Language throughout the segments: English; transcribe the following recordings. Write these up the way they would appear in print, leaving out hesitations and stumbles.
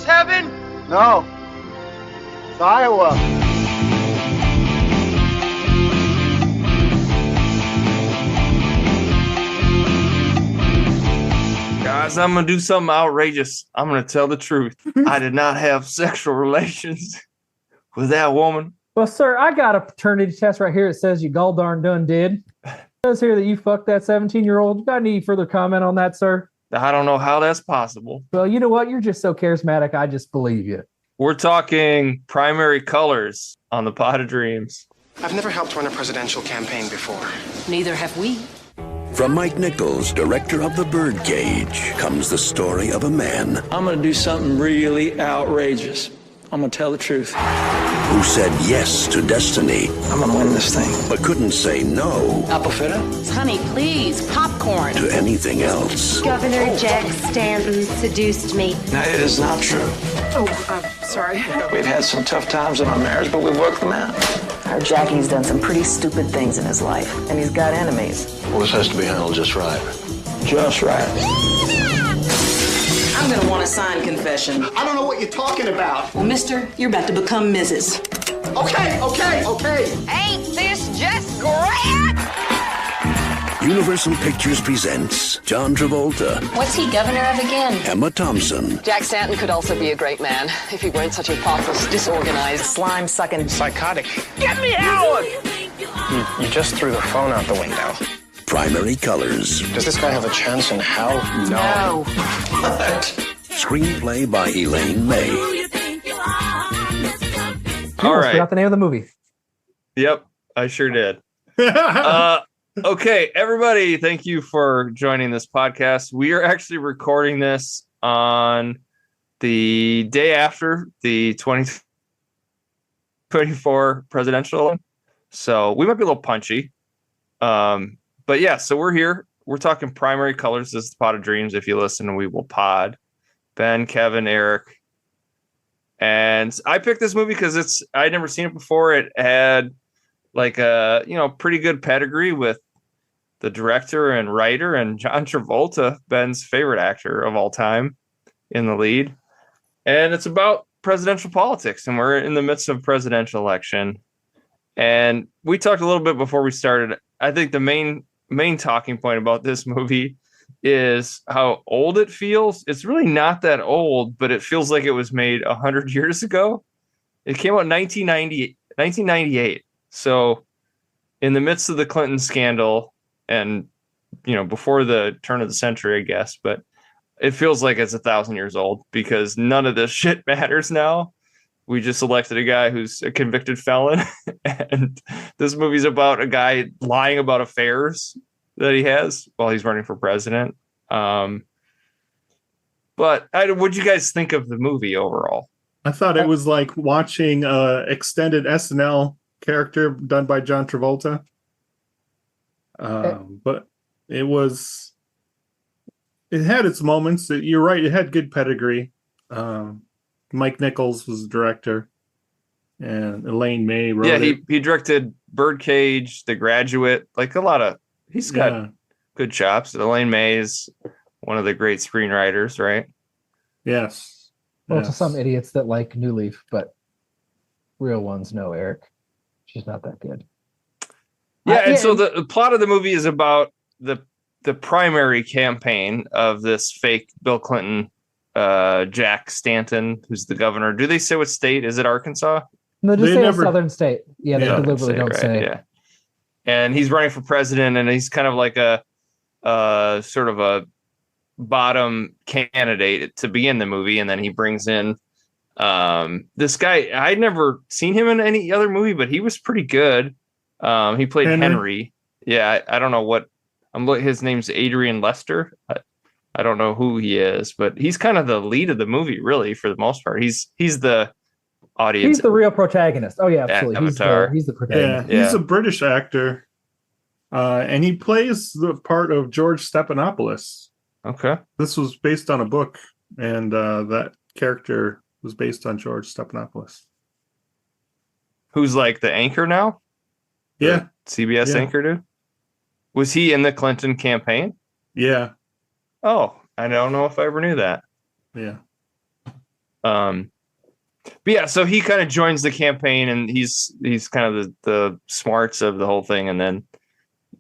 heaven? No. It's Iowa. Guys, I'm going to do something outrageous. I'm going to tell the truth. I did not have sexual relations with that woman. Well, sir, I got a paternity test right here. It says you gall darn done did. It says here that you fucked that 17-year-old. You got any further comment on that, sir? I don't know how that's possible. Well, you know what? You're just so charismatic. I just believe you. We're talking Primary Colors on the Pot of Dreams. I've never helped run a presidential campaign before. Neither have we. From Mike Nichols, director of The Birdcage, comes the story of a man I'm going to do something really outrageous. I'm going to tell the truth. who said yes to destiny, I'm going to win this thing. but couldn't say no Apple fritter? Honey, please, popcorn. to anything else. Governor Jack Stanton seduced me. No, it is not true. Sorry. We've had some tough times in our marriage, but we've worked them out. Our Jackie's done some pretty stupid things in his life, and he's got enemies. Well, this has to be handled just right. Just right. I'm gonna want a signed confession. I don't know what you're talking about. Well, mister, you're about to become Mrs. Okay. Ain't this just great? Universal Pictures presents John Travolta, What's he governor of again? Emma Thompson, Jack Stanton could also be a great man if he weren't such a thoughtless, disorganized, Slime-sucking. Psychotic. Get me out! You just threw the phone out the window. Primary Colors. Does this guy have a chance in hell? No. Screenplay by Elaine May. All Almost right. forgot the name of the movie. Yep, I sure did. Okay, everybody, thank you for joining this podcast. We are actually recording this on the day after the 2024 presidential election. So we might be a little punchy. But yeah, so we're here. We're talking Primary Colors. This is the Pot of Dreams. If you listen, we will pod. Ben, Kevin, Eric. And I picked this movie because I'd never seen it before. It had like a, pretty good pedigree with the director and writer and John Travolta, Ben's favorite actor of all time, in the lead. And it's about presidential politics, and we're in the midst of presidential election. And we talked a little bit before we started. I think the main talking point about this movie is how old it feels. It's really not that old, but it feels like it was made 100 years ago. It came out in 1998. So in the midst of the Clinton scandal and, before the turn of the century, I guess, but it feels like it's 1,000 years old because none of this shit matters now. We just elected a guy who's a convicted felon, and this movie's about a guy lying about affairs that he has while he's running for president. But what'd you guys think of the movie overall? I thought it was like watching extended SNL character done by John Travolta. But it had its moments. You're right. It had good pedigree. Mike Nichols was the director, and Elaine May wrote it. Yeah, he directed Birdcage, The Graduate, like a lot of. He's got good chops. Elaine May is one of the great screenwriters, right? Yes. Well, to some idiots that like New Leaf, but real ones know Eric. She's not that good. Yeah, so the plot of the movie is about the primary campaign of this fake Bill Clinton, Jack Stanton, who's the governor. Do they say what state? Is it Arkansas? No, just say a southern state. Yeah, they deliberately don't say. Yeah. And he's running for president, and he's kind of like a sort of a bottom candidate to begin the movie, and then he brings in this guy. I'd never seen him in any other movie, but he was pretty good. He played Henry. Yeah, I don't know what his name's Adrian Lester. I don't know who he is, but he's kind of the lead of the movie, really, for the most part. He's the audience. He's the real protagonist. Oh yeah, absolutely. He's the protagonist. Yeah, he's a British actor, and he plays the part of George Stephanopoulos. Okay, this was based on a book, and that character was based on George Stephanopoulos, who's like the anchor now. Yeah, CBS anchor dude. Was he in the Clinton campaign? Yeah. Oh, I don't know if I ever knew that. Yeah. But yeah, so he kind of joins the campaign, and he's kind of the smarts of the whole thing, and then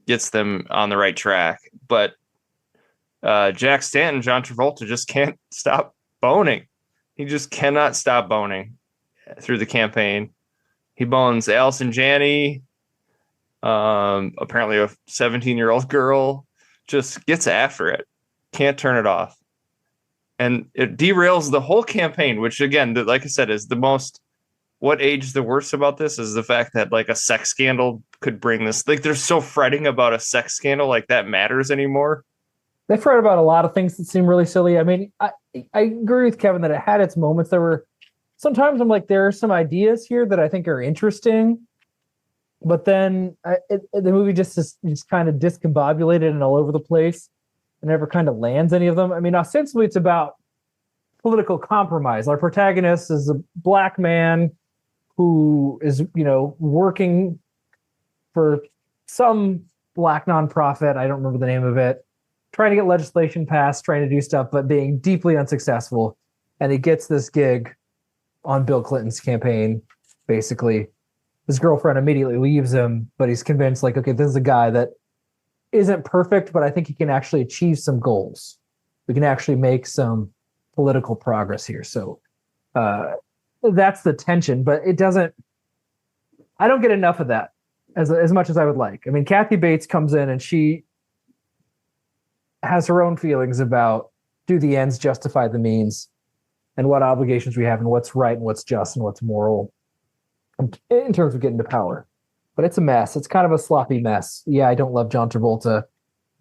gets them on the right track. But Jack Stanton, John Travolta, just can't stop boning. He just cannot stop boning through the campaign. He bones Allison Janney, apparently a 17-year-old girl, just gets after it. Can't turn it off. And it derails the whole campaign, which, again, like I said, is the most... What aged the worst about this is the fact that, like, a sex scandal could bring this... Like, they're so fretting about a sex scandal, like, that matters anymore. They fret about a lot of things that seem really silly. I mean, I agree with Kevin that it had its moments. There were... Sometimes I'm like, there are some ideas here that I think are interesting, but then the movie just kind of discombobulated and all over the place. Never kind of lands any of them. I mean, ostensibly it's about political compromise. Our protagonist is a black man who is, working for some black nonprofit. I don't remember the name of it. Trying to get legislation passed, trying to do stuff, but being deeply unsuccessful. And he gets this gig on Bill Clinton's campaign. Basically, his girlfriend immediately leaves him, but he's convinced, like, okay, this is a guy that isn't perfect, but I think he can actually achieve some goals. We can actually make some political progress here. So that's the tension, but it doesn't... I don't get enough of that as much as I would like. I mean, Kathy Bates comes in and she has her own feelings about, do the ends justify the means, and what obligations we have, and what's right and what's just and what's moral in terms of getting to power. But it's a mess. It's kind of a sloppy mess. Yeah, I don't love John Travolta.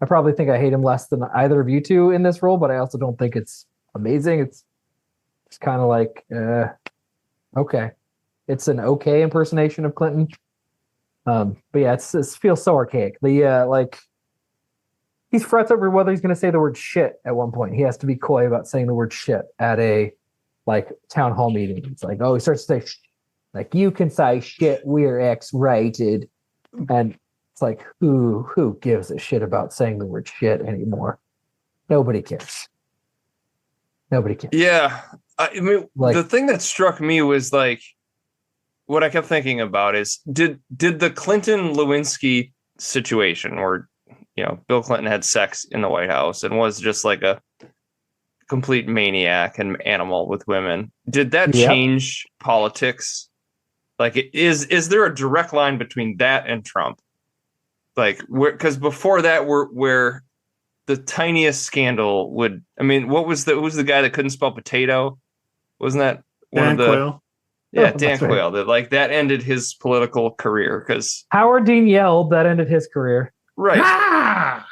I probably think I hate him less than either of you two in this role, but I also don't think it's amazing. It's kind of like, okay. It's an okay impersonation of Clinton. But yeah, it feels so archaic. He frets over whether he's going to say the word shit at one point. He has to be coy about saying the word shit at a town hall meeting. It's like, oh, he starts to say like, you can say shit, we're X-rated. And it's like, who gives a shit about saying the word shit anymore? Nobody cares. Nobody cares. Yeah. I mean, the thing that struck me was, like, what I kept thinking about is, did the Clinton-Lewinsky situation where, Bill Clinton had sex in the White House and was just like a complete maniac and animal with women, did that change politics? Like, is there a direct line between that and Trump? Like, because before that, where the tiniest scandal would, I mean, who was the guy that couldn't spell potato? Wasn't that one of the? Quayle. Yeah, Dan Quayle. Right. That ended his political career because Howard Dean yelled. That ended his career. Right. Ah!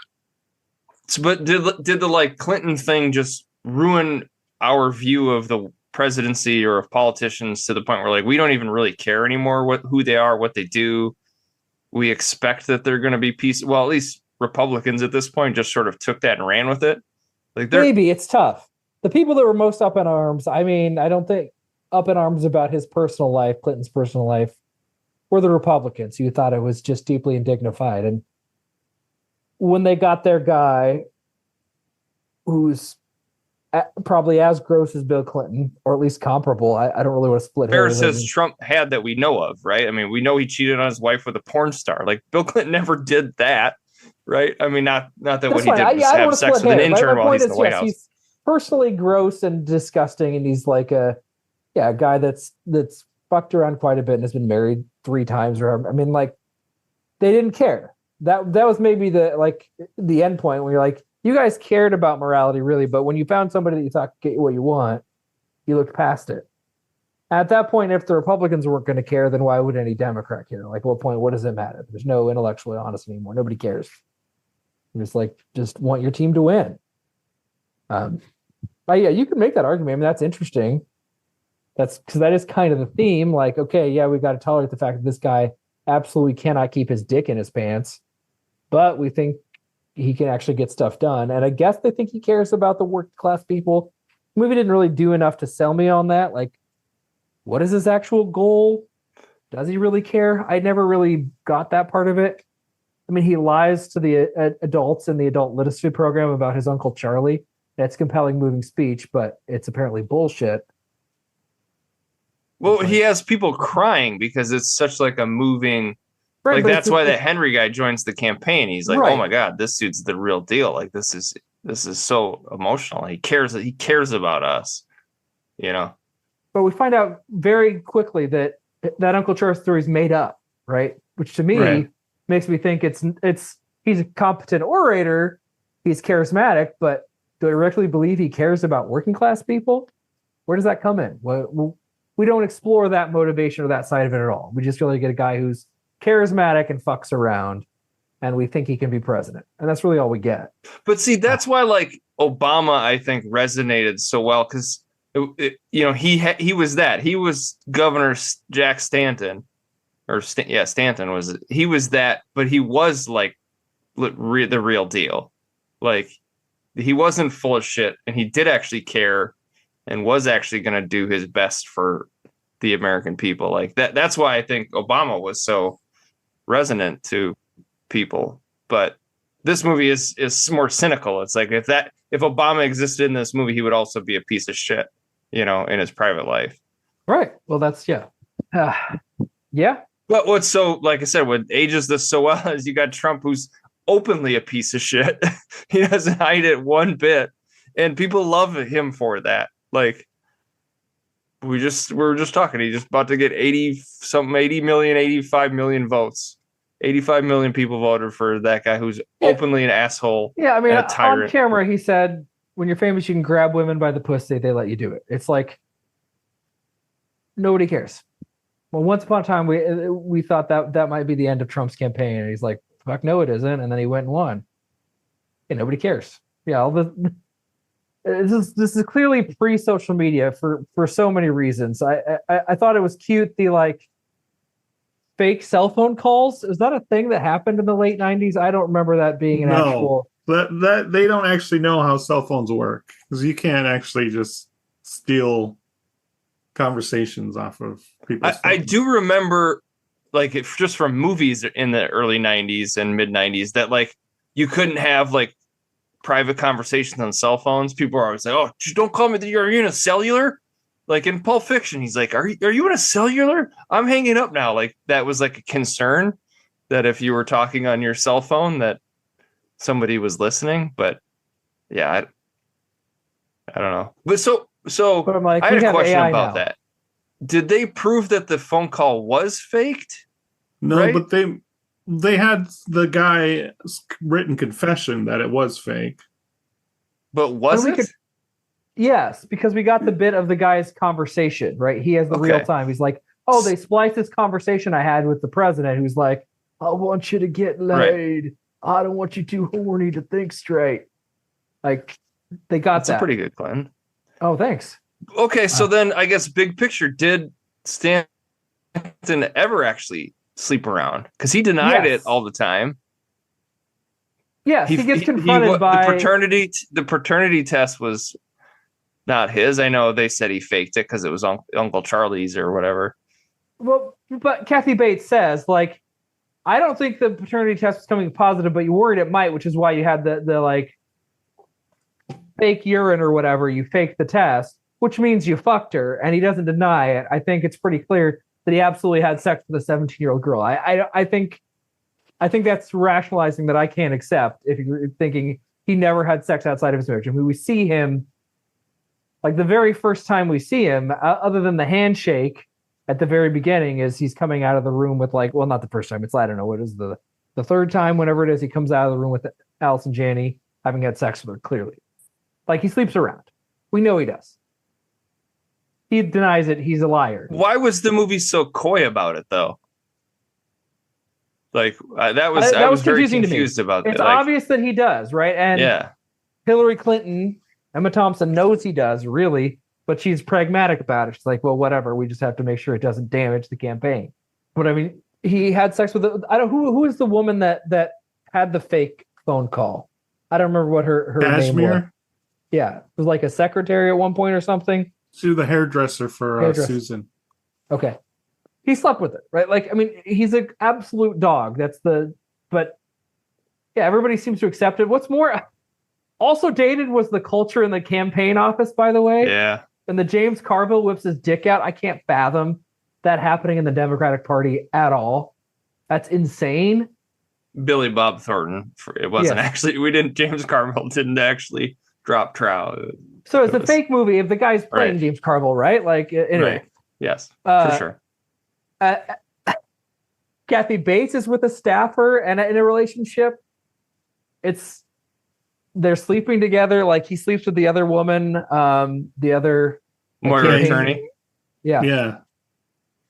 But did the Clinton thing just ruin our view of the presidency or of politicians to the point where we don't even really care anymore who they are, what they do? We expect that they're going to be peaceful. Well, at least Republicans at this point just sort of took that and ran with it. Maybe it's tough. The people that were most up in arms, I mean, I don't think up in arms about his personal life, Clinton's personal life, were the Republicans who thought it was just deeply undignified. And when they got their guy who's probably as gross as Bill Clinton, or at least comparable, I don't really want to split hairs. Says Trump had that we know of, right? I mean, we know he cheated on his wife with a porn star. Like, Bill Clinton never did that, right? I mean, not that what he did was have sex with an intern while he's in the White House. He's personally gross and disgusting, and he's like a guy that's fucked around quite a bit and has been married 3 times or however. I mean, they didn't care. That was maybe the end point where you're like, you guys cared about morality, really, but when you found somebody that you thought could get you what you want, you looked past it. At that point, if the Republicans weren't going to care, then why would any Democrat care? Like, what point? What does it matter? There's no intellectually honest anymore. Nobody cares. You just want your team to win. But yeah, you can make that argument. I mean, that's interesting. That's because that is kind of the theme. Like, okay, yeah, we got to tolerate the fact that this guy absolutely cannot keep his dick in his pants, but we think he can actually get stuff done. And I guess they think he cares about the working class people. The movie didn't really do enough to sell me on that. Like, what is his actual goal? Does he really care? I never really got that part of it. I mean, he lies to the adults in the adult literacy program about his Uncle Charlie. That's compelling, moving speech, but it's apparently bullshit. Well, he has people crying because it's such like a moving. Right, like but that's why that Henry guy joins the campaign. He's like, Right. oh my god, this dude's the real deal. Like this is so emotional. He cares about us. You know. But we find out very quickly that Uncle Charles story is made up, right? Which to me Right. makes me think it's he's a competent orator, he's charismatic, but do I directly believe he cares about working class people? Where does that come in? Well, we don't explore that motivation or that side of it at all. We just really get a guy who's charismatic and fucks around, and we think he can be president, and that's really all we get. But see, that's why like Obama, I think, resonated so well because he was that. He was Governor Jack Stanton, Stanton was. He was that, but he was like the real deal. Like he wasn't full of shit, and he did actually care, and was actually going to do his best for the American people. Like that. That's why I think Obama was so resonant to people. But this movie is more cynical. It's like if Obama existed in this movie, he would also be a piece of shit, in his private life. Right. Well, that's yeah. But what's so, like I said, what ages this so well is you got Trump, who's openly a piece of shit. He doesn't hide it one bit, and people love him for that. Like we were just talking. He's just about to get 85 million votes. 85 million people voted for that guy who's openly an asshole. Yeah, I mean, and a tyrant. on camera, he said, when you're famous, you can grab women by the pussy. They let you do it. It's like nobody cares. Well, once upon a time, we thought that might be the end of Trump's campaign. And he's like, fuck no, it isn't. And then he went and won. Yeah, nobody cares. Yeah, this is clearly pre-social media for so many reasons. I thought it was cute, the like fake cell phone calls. Is that a thing that happened in the late 90s? I don't remember that being an actual. That they don't actually know how cell phones work, because you can't actually just steal conversations off of people. I do remember, like, just from movies in the early 90s and mid 90s, that like you couldn't have like private conversations on cell phones. People are always like, oh, don't call me. Are you in a cellular? Like in Pulp Fiction, he's like, are you in a cellular? I'm hanging up now. Like that was like a concern that if you were talking on your cell phone that somebody was listening. But yeah, I don't know. But so But I'm like, I had a question AI about now. that. Did they prove that the phone call was faked? No, right? but they had the guy's written confession that it was fake. But was it? Yes, because we got the bit of the guy's conversation, right? He has the real time. He's like, oh, they spliced this conversation I had with the president, who's like, I want you to get laid. Right. I don't want you too horny to think straight. Like, they got That's a pretty good, Glenn. Oh, thanks. Okay, so then I guess big picture, did Stanton ever actually sleep around? Because he denied it all the time. Yes, he gets confronted by the paternity test was not his. I know they said he faked it because it was Uncle Charlie's or whatever. Well, but Kathy Bates says, like, I don't think the paternity test was coming positive, but you worried it might, which is why you had the like fake urine or whatever. You faked the test, which means you fucked her, and he doesn't deny it. I think it's pretty clear that he absolutely had sex with a 17-year-old girl. I think that's rationalizing that I can't accept if you're thinking he never had sex outside of his marriage. I mean, we see him, like the very first time we see him, other than the handshake at the very beginning, is he's coming out of the room with like, well, not the first time. It's, I don't know, what is the third time, whenever it is, he comes out of the room with Allison Janney, having had sex with her, clearly. Like, he sleeps around. We know he does. He denies it. He's a liar. Why was the movie so coy about it, though? Like, I was very confused about that. It's obvious that he does, right? And yeah. Hillary Clinton, Emma Thompson knows he does, really, but she's pragmatic about it. She's like, well, whatever. We just have to make sure it doesn't damage the campaign. But I mean, he had sex with who is the woman that had the fake phone call? I don't remember what her name was. Yeah, it was like a secretary at one point or something. She was the hairdresser for Susan. Okay. He slept with it, right? Like, I mean, he's an absolute dog. But yeah, everybody seems to accept it. What's more, also dated was the culture in the campaign office, by the way. Yeah. and the James Carville whips his dick out. I can't fathom that happening in the Democratic Party at all. That's insane. Billy Bob Thornton. It wasn't actually. James Carville didn't actually drop trow. So it's a fake movie if the guy's playing James Carville, right? Like anyway. Right. Yes, for sure. Kathy Bates is with a staffer and in a relationship. They're sleeping together. Like he sleeps with the other woman, the other Moira attorney. Yeah.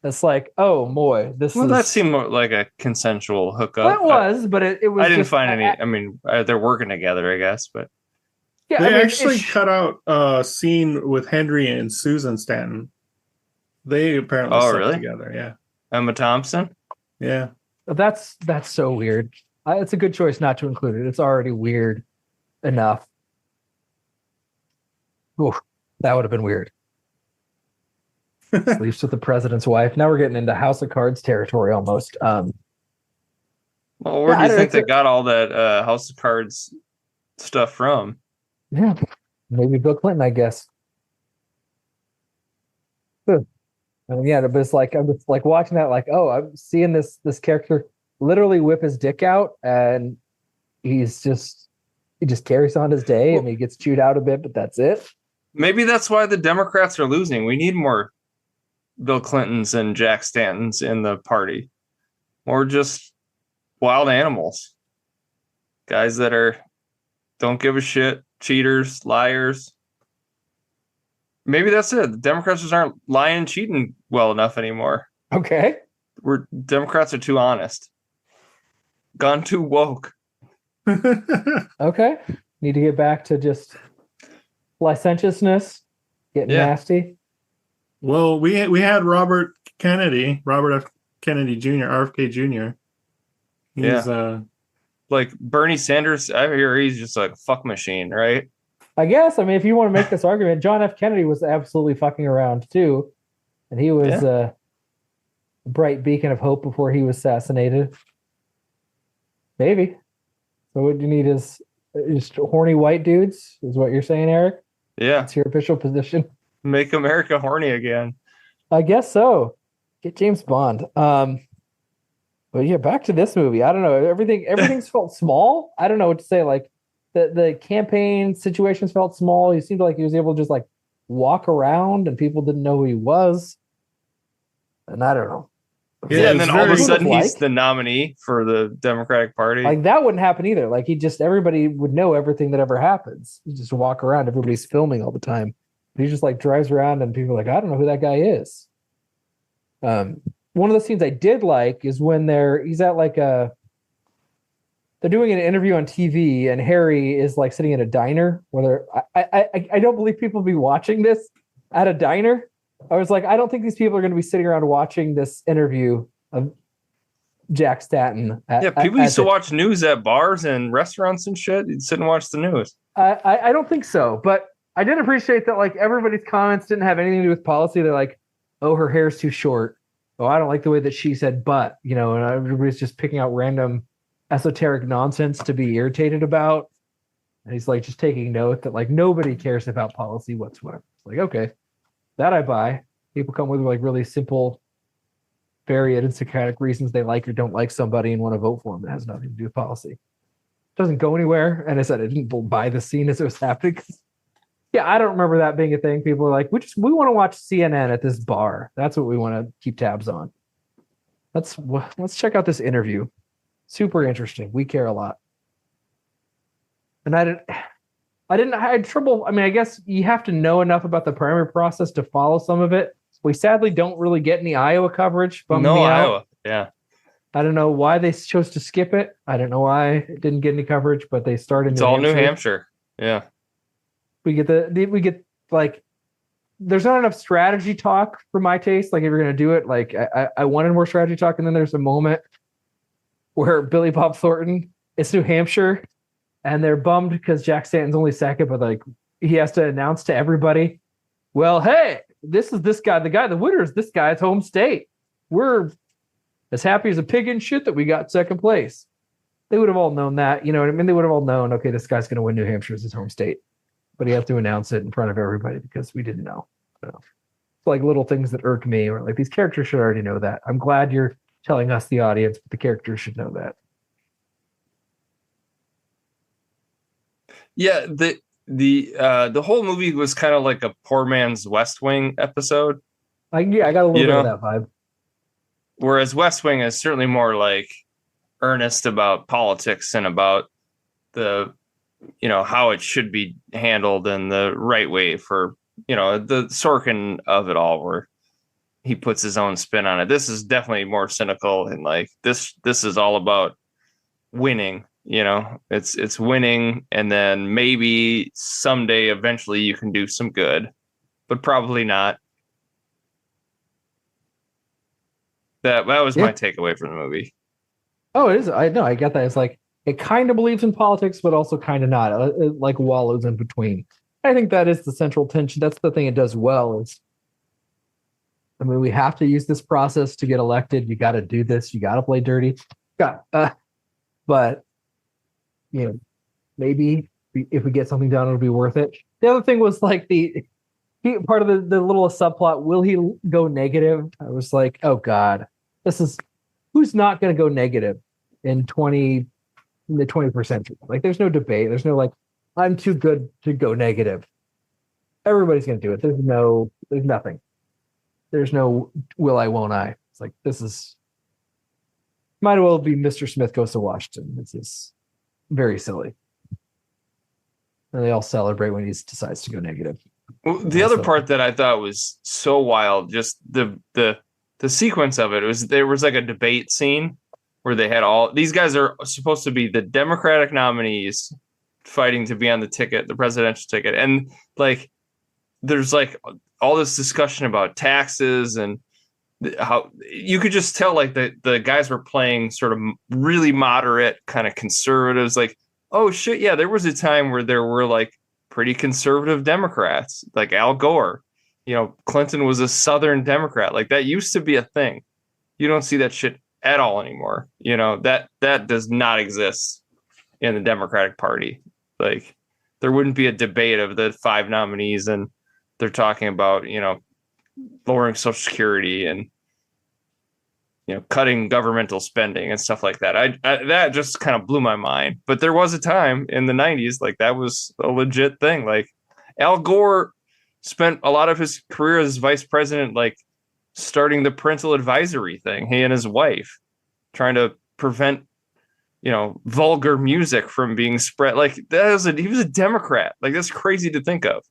It's like, oh boy, that seemed more like a consensual hookup. That was, but it was. I didn't find any. I mean, they're working together, I guess, but yeah, they actually cut out a scene with Henry and Susan Stanton. They apparently slept together. Yeah, Emma Thompson. Yeah, that's so weird. It's a good choice not to include it. It's already weird enough. Oof, that would have been weird. Sleeps with the president's wife. Now we're getting into House of Cards territory almost. Well, where do you think they got all that House of Cards stuff from? Yeah, maybe Bill Clinton, I guess. And yeah, but it's like I'm just like watching that, like, oh, I'm seeing this character literally whip his dick out, and he just carries on his day, and he gets chewed out a bit, but that's it. Maybe that's why the Democrats are losing. We need more Bill Clintons and Jack Stantons in the party, or just wild animals, guys that don't give a shit, cheaters, liars. Maybe that's it. The Democrats just aren't lying and cheating well enough anymore. Okay, Democrats are too honest, gone too woke. Okay, need to get back to just licentiousness, getting nasty. Well, we had Robert F. Kennedy Jr., RFK Jr. He's like Bernie Sanders. I hear he's just like a fuck machine, right? I guess. I mean, if you want to make this argument, John F. Kennedy was absolutely fucking around too, and he was a bright beacon of hope before he was assassinated. Maybe. So what you need is just horny white dudes, is what you're saying, Eric? Yeah. It's your official position. Make America horny again. I guess so. Get James Bond. But yeah, back to this movie. I don't know. Everything's felt small. I don't know what to say. Like the campaign situations felt small. He seemed like he was able to just like walk around and people didn't know who he was. And I don't know. Yeah, and then all of a sudden he's the nominee for the Democratic Party. Like that wouldn't happen either. Like everybody would know everything that ever happens. You just walk around, everybody's filming all the time. He just like drives around and people are like, I don't know who that guy is. One of the scenes I did like is when he's at like they're doing an interview on TV and Harry is like sitting in a diner. Whether I don't believe people be watching this at a diner. I was like, I don't think these people are going to be sitting around watching this interview of Jack Stanton. People used to watch news at bars and restaurants and shit. You'd sit and watch the news. I don't think so, but I did appreciate that like everybody's comments didn't have anything to do with policy. They're like, oh, her hair's too short. Oh, I don't like the way that she said but, and everybody's just picking out random esoteric nonsense to be irritated about. And he's like just taking note that like nobody cares about policy whatsoever. It's like, okay, that I buy. People come with like really simple, very idiosyncratic reasons they like or don't like somebody and want to vote for them. It has nothing to do with policy. It doesn't go anywhere. And I said I didn't buy the scene as it was happening. Yeah, I don't remember that being a thing. People are like, we want to watch CNN at this bar. That's what we want to keep tabs on. Let's check out this interview. Super interesting. We care a lot. And I had trouble. I mean, I guess you have to know enough about the primary process to follow some of it. We sadly don't really get any Iowa coverage. Iowa. Yeah. I don't know why they chose to skip it. I don't know why it didn't get any coverage, but they started. It's all New Hampshire. Yeah. We get like, there's not enough strategy talk for my taste. Like if you're going to do it, like I wanted more strategy talk. And then there's a moment where Billy Bob Thornton, it's New Hampshire and they're bummed because Jack Stanton's only second, but like he has to announce to everybody, well, hey, this is this guy, the winner is this guy's home state. We're as happy as a pig in shit that we got second place. They would have all known that, you know what I mean? They would have all known, okay, this guy's going to win New Hampshire as his home state. But he has to announce it in front of everybody because we didn't know. like little things that irk me, or like these characters should already know that. I'm glad you're telling us, the audience, but the characters should know that. Yeah, the whole movie was kind of like a poor man's West Wing episode. I got a little bit of that vibe. Whereas West Wing is certainly more like earnest about politics and about the, how it should be handled and the right way for, the Sorkin of it all, where he puts his own spin on it. This is definitely more cynical, and like this is all about winning. It's winning, and then maybe someday eventually you can do some good, but probably not. That was my takeaway from the movie. Oh, it is. I know. I get that. It's like it kind of believes in politics, but also kind of not. It like wallows in between. I think that is the central tension. That's the thing it does well. We have to use this process to get elected. You got to do this. You got to play dirty. But maybe if we get something done, it'll be worth it. The other thing was like part of the little subplot. Will he go negative? I was like, oh God, who's not going to go negative in the 21st century? Like, there's no debate. There's no like, I'm too good to go negative. Everybody's going to do it. There's nothing. There's no will I, won't I. It's like, might as well be Mr. Smith Goes to Washington. This is very silly. And they all celebrate when he decides to go negative. Well, the other part that I thought was so wild, just the sequence of it, there was like a debate scene where they had all these guys are supposed to be the Democratic nominees fighting to be on the presidential ticket, and like there's like all this discussion about taxes and how you could just tell like the guys were playing sort of really moderate kind of conservatives. Like, oh shit, yeah, there was a time where there were like pretty conservative Democrats, like Al Gore. Clinton was a Southern Democrat. Like, that used to be a thing. You don't see that shit at all anymore. That does not exist in the Democratic Party. Like, there wouldn't be a debate of the 5 nominees, and they're talking about, lowering Social Security and, cutting governmental spending and stuff like that. That just kind of blew my mind. But there was a time in the 90s, like, that was a legit thing. Like, Al Gore spent a lot of his career as vice president, like, starting the parental advisory thing, he and his wife, trying to prevent, vulgar music from being spread. Like, he was a Democrat. Like, that's crazy to think of.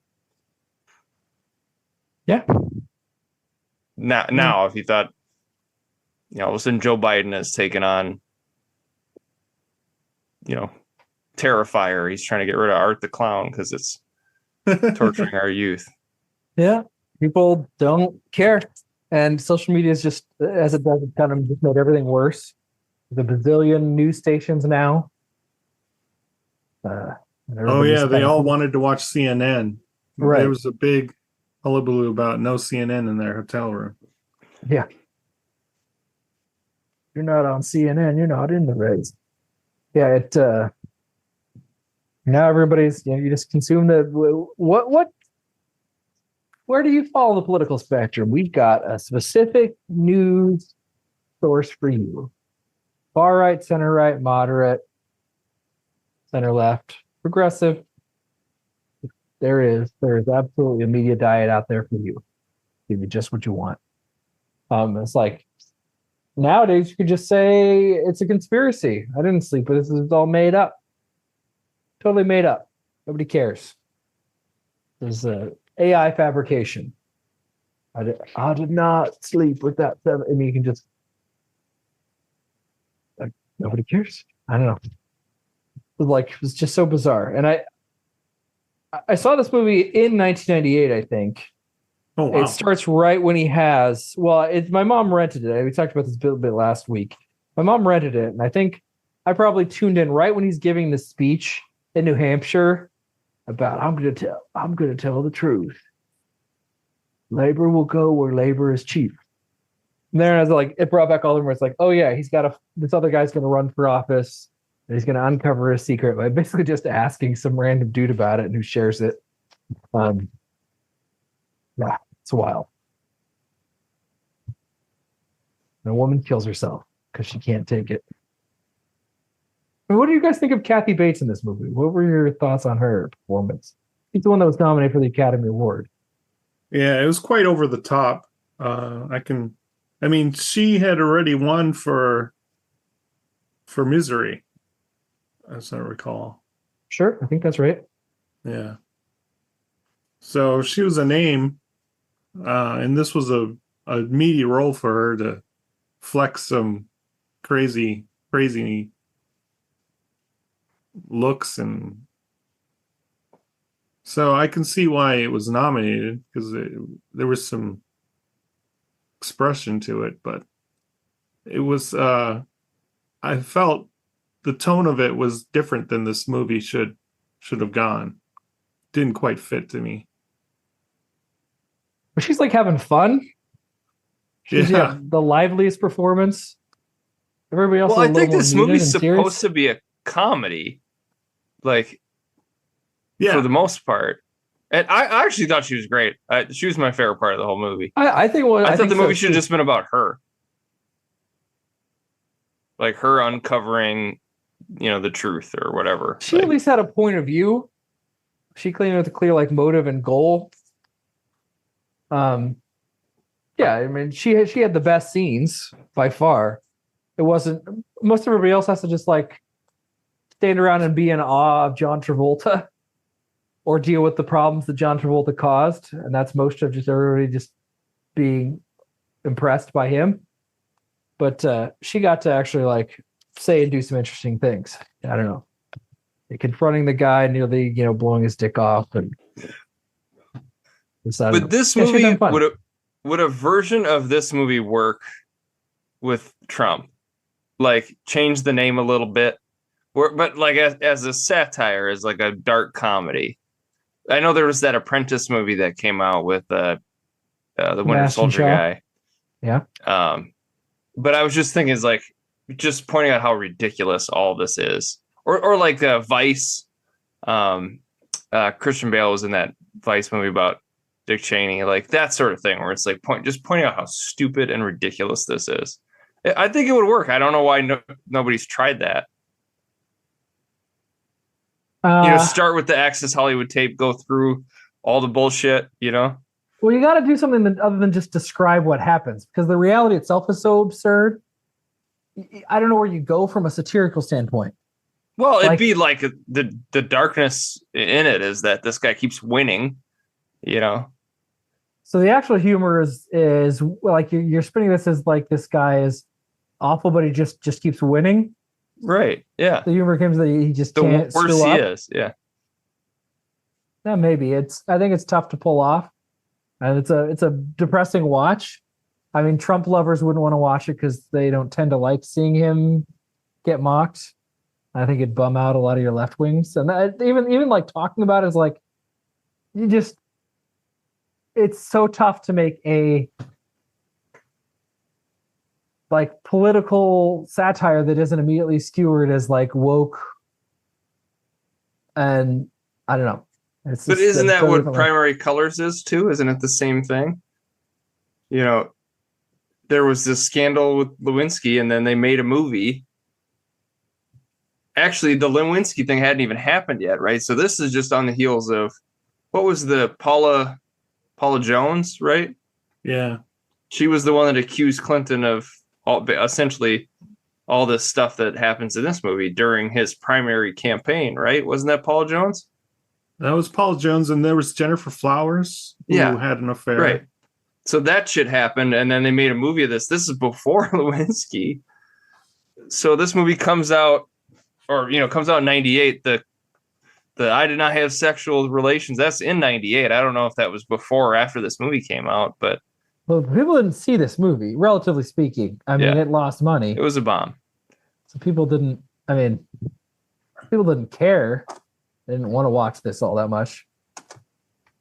Yeah. Now, if you thought, all of a sudden Joe Biden has taken on, Terrifier. He's trying to get rid of Art the Clown because it's torturing our youth. Yeah, people don't care. And social media is just, as it does, it kind of just made everything worse. There's a bazillion news stations now. They all wanted to watch CNN. Right. There was a big hullabaloo about no CNN in their hotel room. Yeah. You're not on CNN. You're not in the race. Yeah, now everybody's, you just consume where do you fall in the political spectrum? We've got a specific news source for you. Far right, center right, moderate, center left, progressive. There is absolutely a media diet out there for you. Give you just what you want. It's like nowadays you could just say it's a conspiracy. I didn't sleep, but this is all made up. Totally made up. Nobody cares. There's AI fabrication. I did not sleep with that. I mean, you can just nobody cares. I don't know. It was just so bizarre. And I saw this movie in 1998, I think. Oh, wow. It starts right when he has, my mom rented it. We talked about this a bit last week. My mom rented it, and I think I probably tuned in right when he's giving the speech in New Hampshire about, I'm going to tell the truth. Labor will go where labor is cheap. And then I was like, it brought back all the rumors. Like, oh yeah, this other guy's going to run for office, and he's going to uncover a secret by basically just asking some random dude about it and who shares it. Yeah, It's wild. And a woman kills herself because she can't take it. I mean, what do you guys think of Kathy Bates in this movie? What were your thoughts on her performance? She's the one that was nominated for the Academy Award. Yeah, it was quite over the top. She had already won for Misery, as I recall. Sure, I think that's right. Yeah. So she was a name, and this was a meaty role for her to flex some crazy looks, and so I can see why it was nominated, because there was some expression to it, but it was I felt the tone of it was different than this movie should have gone. Didn't quite fit to me. But she's like having fun. She's the liveliest performance. Everybody else. Well, I think this movie's supposed to be a comedy, for the most part. And I actually thought she was great. She was my favorite part of the whole movie. I thought the movie should have just been about her, like her uncovering, the truth or whatever. She at least had a point of view. She clearly had a clear motive and goal. Yeah, I mean, she had the best scenes by far. It wasn't. Most everybody else has to just stand around and be in awe of John Travolta, or deal with the problems that John Travolta caused, and that's most of just everybody just being impressed by him. But she got to actually say and do some interesting things. I don't know, confronting the guy, nearly blowing his dick off, and. But this movie would a version of this movie work with Trump? Change the name a little bit, but as a satire, as a dark comedy. I know there was that Apprentice movie that came out with the Winter Soldier guy. Yeah. But I was just thinking, just pointing out how ridiculous all this is, or Vice. Christian Bale was in that Vice movie about Dick Cheney, that sort of thing, where it's pointing out how stupid and ridiculous this is. I think it would work. I don't know why nobody's tried that. Start with the Access Hollywood tape, go through all the bullshit. Well, you got to do something other than just describe what happens, because the reality itself is so absurd. I don't know where you go from a satirical standpoint. Well, it'd be the darkness in it is that this guy keeps winning. So the actual humor is you're spinning this as this guy is awful, but he just keeps winning. Right. Yeah. The humor comes that he just can't. The worse he is. Yeah. Yeah, maybe I think it's tough to pull off, and it's a depressing watch. I mean, Trump lovers wouldn't want to watch it because they don't tend to like seeing him get mocked. I think it'd bum out a lot of your left wings, and even talking about it is you just. It's so tough to make a political satire that isn't immediately skewered as woke, and I don't know. But isn't that what Primary Colors is too? Isn't it the same thing? There was this scandal with Lewinsky, and then they made a movie. Actually, the Lewinsky thing hadn't even happened yet, right? So this is just on the heels of what was the Paula Jones, right? Yeah. She was the one that accused Clinton of essentially all this stuff that happens in this movie during his primary campaign, right? Wasn't that Paula Jones? That was Paula Jones, and there was Jennifer Flowers who had an affair. Right. So that shit happened, and then they made a movie of this. This is before Lewinsky. So this movie comes out in 98. The I did not have sexual relations. That's in 98. I don't know if that was before or after this movie came out, but people didn't see this movie, relatively speaking. I mean, it lost money. It was a bomb. So people didn't care. They didn't want to watch this all that much.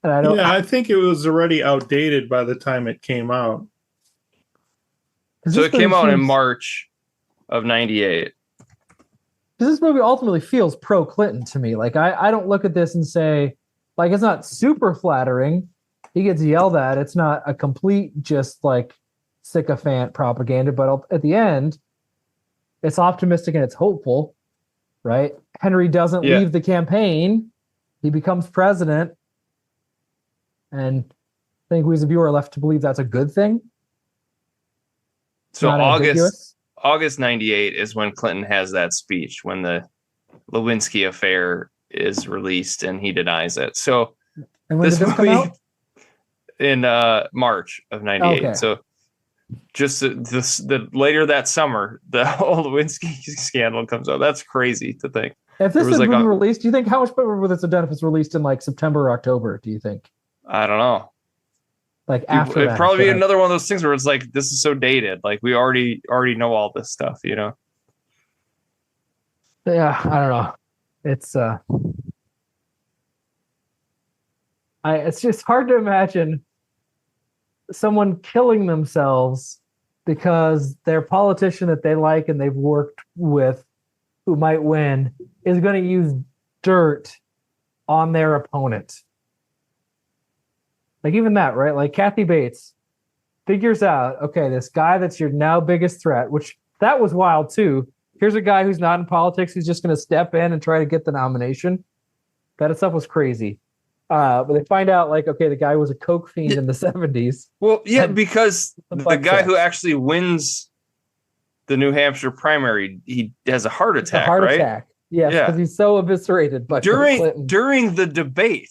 And I think it was already outdated by the time it came out. So it came out in March of 98. Because this movie ultimately feels pro-Clinton to me. I don't look at this and say, it's not super flattering, he gets yelled at. It's not a complete just like sycophant propaganda, but at the end, it's optimistic and it's hopeful, right? Henry doesn't leave the campaign. He becomes president. And I think we as a viewer are left to believe that's a good thing. So August 98 is when Clinton has that speech, when the Lewinsky affair is released and he denies it. So and when did this come out? In March of 98. Okay. So just the later that summer, the whole Lewinsky scandal comes out. That's crazy to think. If this had been released, do you think how much better would this have done if it's released in like September or October? Do you think? I don't know. Like after it'd probably be another one of those things where it's like, this is so dated. Like we already know all this stuff, you know? Yeah, I don't know. It's it's just hard to imagine someone killing themselves because their politician that they like and they've worked with who might win is going to use dirt on their opponent. Like even that, right? Like Kathy Bates figures out, okay, this guy that's your now biggest threat, which that was wild too. Here's a guy who's not in politics who's just going to step in and try to get the nomination. That itself was crazy. But they find out, like, okay, the guy was a coke fiend in the 70s. Well, yeah, because the guy who actually wins the New Hampshire primary, he has a heart attack, right? Yes, because he's so eviscerated by during the debate.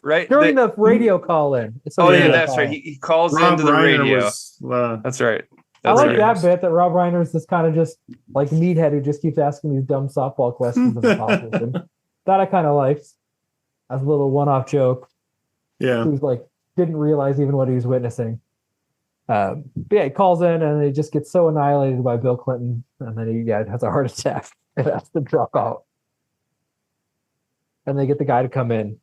Right during the radio call in. That's right. He calls into the radio. That's right. I like that bit that Rob Reiner is this kind of just like meathead who just keeps asking these dumb softball questions of the politician. That I kind of liked as a little one-off joke. Yeah, who's like didn't realize even what he was witnessing. But yeah, he calls in and he just gets so annihilated by Bill Clinton, and then he has a heart attack and has to drop out. And they get the guy to come in.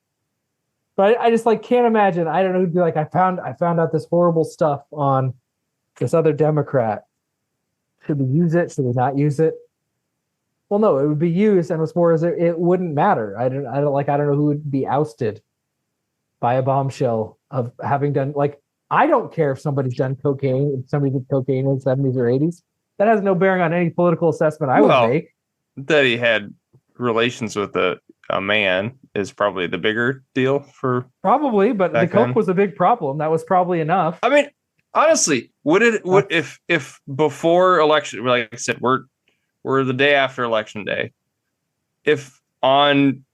But I just like can't imagine. I don't know who'd be like, I found out this horrible stuff on this other Democrat. Should we use it? Should we not use it? Well, no, it would be used, and what's more is it wouldn't matter. I don't know who would be ousted by a bombshell of having done like I don't care if somebody's done cocaine, if somebody did cocaine in the 70s or 80s. That has no bearing on any political assessment I would make. That he had relations with a man is probably the bigger deal for probably, but the coke was a big problem. That was probably enough. I mean, honestly, would if before election, like I said, we're the day after election day. If on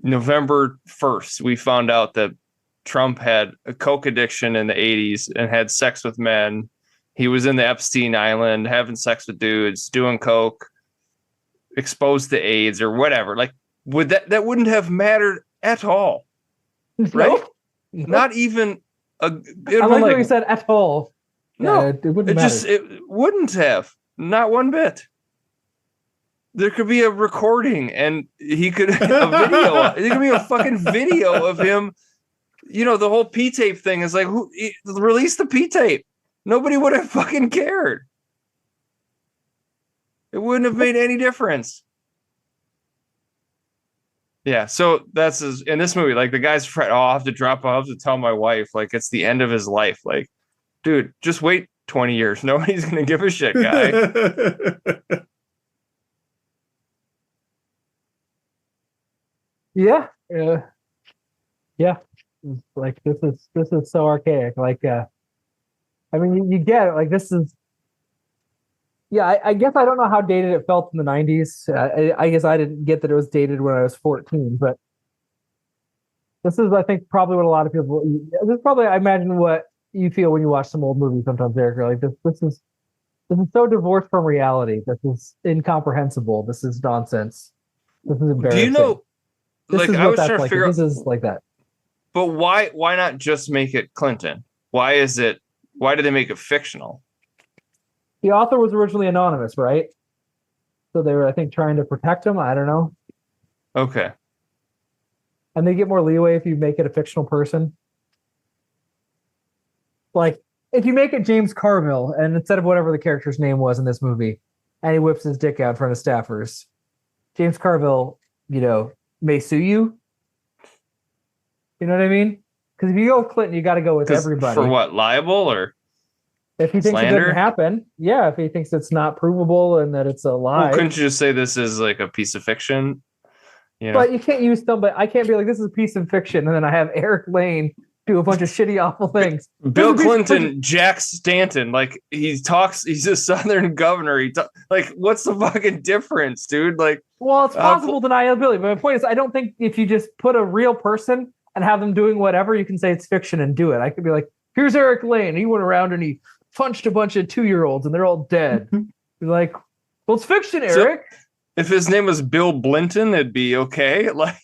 November 1st we found out that Trump had a coke addiction in the 80s and had sex with men, he was in the Epstein Island having sex with dudes, doing coke, exposed to AIDS or whatever, like would that wouldn't have mattered at all, right? No. Not even a. I like what you said at all. No, it wouldn't matter. It wouldn't have, not one bit. There could be a recording, and he could a video. There could be a fucking video of him. You know, the whole P tape thing is like, release the P tape. Nobody would have fucking cared. It wouldn't have made any difference. Yeah, so that's in this movie, like the guy's fret, I'll have to drop, I'll have to tell my wife, like it's the end of his life. Like, dude, just wait 20 years. Nobody's gonna give a shit, guy. Yeah. Like this is so archaic. Like I mean you get it, like this is I guess I don't know how dated it felt in the 90s. I guess I didn't get that it was dated when I was 14, but this is, I think, probably what a lot of people. This is probably, I imagine, what you feel when you watch some old movies sometimes, Eric. Like this is so divorced from reality. This is incomprehensible. This is nonsense. This is embarrassing. Do you know? This like I was trying to figure out. This is like that. But why not just make it Clinton? Why did they make it fictional? The author was originally anonymous, right? So they were, I think, trying to protect him. I don't know. Okay. And they get more leeway if you make it a fictional person. Like, if you make it James Carville, and instead of whatever the character's name was in this movie, and he whips his dick out in front of staffers, James Carville, may sue you. You know what I mean? Because if you go with Clinton, you got to go with 'Cause everybody. for what, libel or If he thinks it slander? didn't happen, yeah. If he thinks it's not provable and that it's a lie, Well, couldn't you just say this is like a piece of fiction? You know, but you can't use somebody. I can't be like, this is a piece of fiction, and then I have Eric Lane do a bunch of shitty, awful things. Bill This is a piece of Clinton, Jack Stanton, like he talks. He's a Southern governor. Like, what's the fucking difference, dude? Like, Well, it's possible deniability, but my point is, I don't think if you just put a real person and have them doing whatever, you can say it's fiction and do it. I could be like, here's Eric Lane. He went around and he punched a bunch of 2-year-olds and they're all dead. Be like, well, it's fiction, Eric. So, if his name was Bill Blinton, it'd be okay. Like,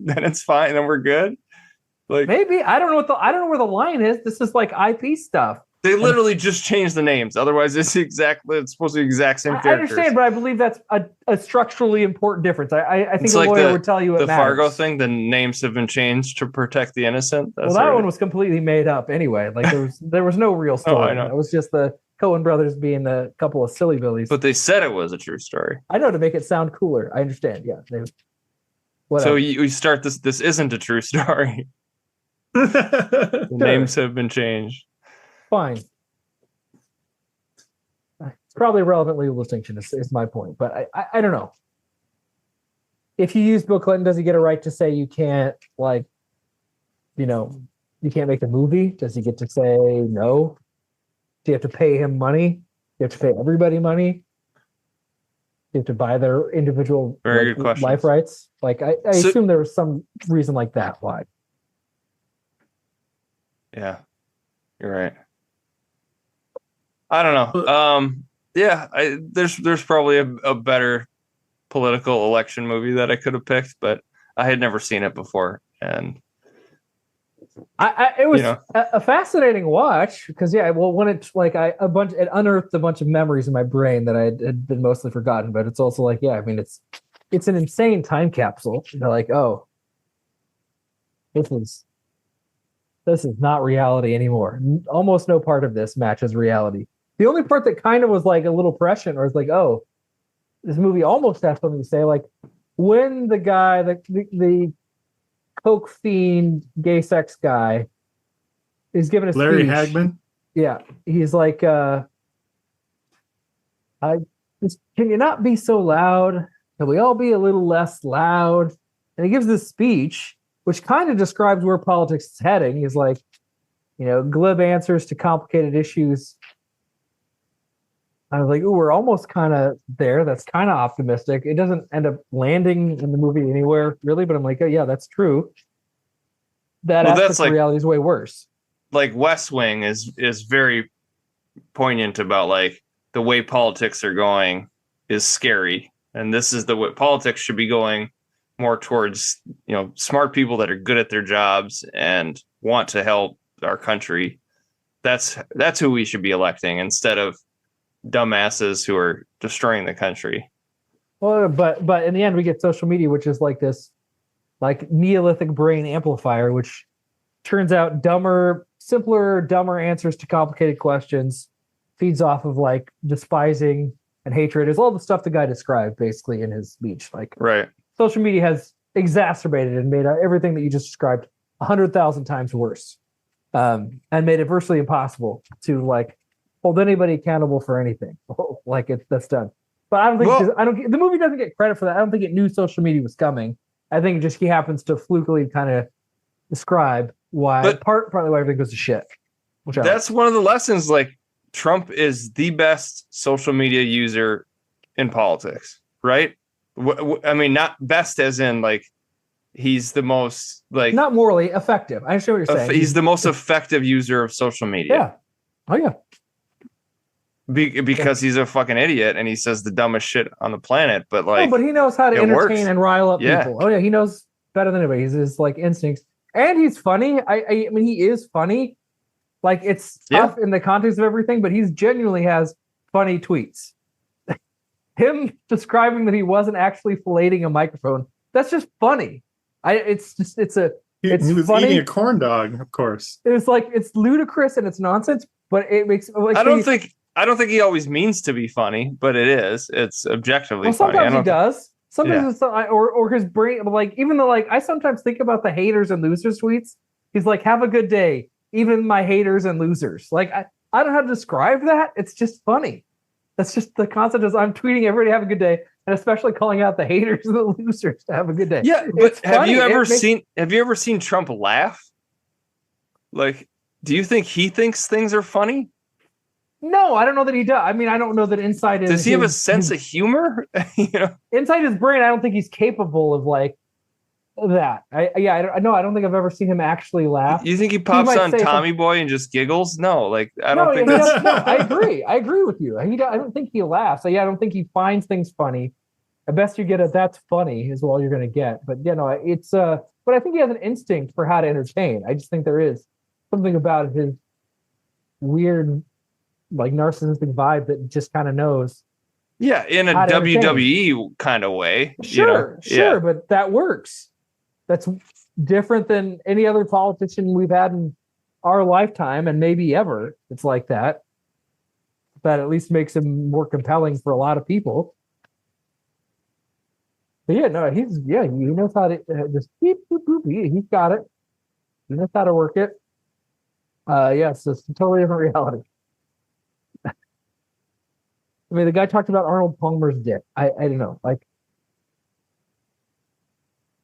then it's fine. Then we're good. Like, maybe I don't know where the line is. This is like IP stuff. they literally just changed the names. Otherwise, it's supposed to be the exact same I characters. understand, but I believe that's a structurally important difference. I think It's a like lawyer would tell you it the matters. Fargo thing. The names have been changed to protect the innocent. Well, that one was completely made up anyway. Like there was no real story. I know. It was just the Coen brothers being a couple of silly billies. But they said it was a true story. I know, to make it sound cooler. I understand. Yeah. So you start this. This isn't a true story. The names have been changed. Fine. It's probably a relevant legal distinction is my point. But I don't know. If you use Bill Clinton, does he get a right to say you can't, like, you can't make the movie? Does he get to say no? Do you have to pay him money? Do you have to pay everybody money? Do you have to buy their individual Very good questions. life rights? Like, I assume there was some reason like that. Why? Yeah, you're right. I don't know. Yeah, there's probably a better political election movie that I could have picked, but I had never seen it before, and it was a fascinating watch because when it unearthed a bunch of memories in my brain that I had been mostly forgotten. But it's also like, I mean, it's an insane time capsule. They're like, oh, this is not reality anymore. Almost no part of this matches reality. The only part that kind of was like a little prescient, or was like, oh, this movie almost has something to say. Like when the guy, the coke fiend, gay sex guy, is giving a Larry speech. Hagman. Yeah, he's like, can you not be so loud? Can we all be a little less loud? And he gives this speech, which kind of describes where politics is heading. He's like, glib answers to complicated issues. I was like, ooh, we're almost kind of there. That's kind of optimistic. It doesn't end up landing in the movie anywhere, really, but I'm like, oh, yeah, that's true. That aspect of reality is way worse. Like West Wing is very poignant about like the way politics are going is scary. And this is the way politics should be going more towards, smart people that are good at their jobs and want to help our country. That's who we should be electing instead of dumbasses who are destroying the country. Well, but in the end, we get social media, which is like this, like Neolithic brain amplifier, which turns out simpler, dumber answers to complicated questions, feeds off of like despising and hatred. Is all the stuff the guy described basically in his speech. Like, right. Social media has exacerbated and made everything that you just described 100,000 times worse, and made it virtually impossible to like hold anybody accountable for anything. Like that's done. But I don't think the movie doesn't get credit for that. I don't think it knew social media was coming. I think just he happens to flukily kind of describe why partly why everything goes to shit. That's one of the lessons. Like Trump is the best social media user in politics, right? I mean, not best as in like he's the most like not morally effective. I understand what you're saying. He's the most effective user of social media. Yeah. Oh yeah. Because he's a fucking idiot and he says the dumbest shit on the planet, but like, but he knows how to entertain and rile up Yeah. people. Oh yeah, he knows better than anybody. He's his like instincts, and he's funny. I mean, he is funny. Like it's tough in the context of everything, but he's genuinely has funny tweets. Him describing that he wasn't actually filleting a microphone. That's just funny. It's He was funny. eating a corn dog, of course. It's like it's ludicrous and it's nonsense, but it makes. Like, I don't think he always means to be funny, but it is. It's objectively funny. Sometimes he does. Sometimes it's or his brain. Like even though like I sometimes think about the haters and losers tweets. He's like, have a good day, even my haters and losers. Like, I don't know how to describe that. It's just funny. That's just the concept is I'm tweeting everybody have a good day, and especially calling out the haters and the losers to have a good day. Yeah, but have you ever seen Trump laugh? Like, do you think he thinks things are funny? No, I don't know that he does. I mean, I don't know that inside his. Does he have a sense of humor? Inside his brain, I don't think he's capable of like that. I don't think I've ever seen him actually laugh. You think he pops on Tommy Boy and just giggles? No, like I don't think that's. No, I agree with you. I don't think he laughs. I don't think he finds things funny. The best you get at that's funny is all you're going to get. But it's but I think he has an instinct for how to entertain. I just think there is something about his weird, like narcissistic vibe that just kind of knows. Yeah, in a WWE kind of way. Sure, but that works. That's different than any other politician we've had in our lifetime, and maybe ever. It's like that. That at least makes him more compelling for a lot of people. But he knows how to just beep, boop, boop. He's got it. He knows how to work it. It's a totally different reality. I mean, the guy talked about Arnold Palmer's dick. I don't know, like.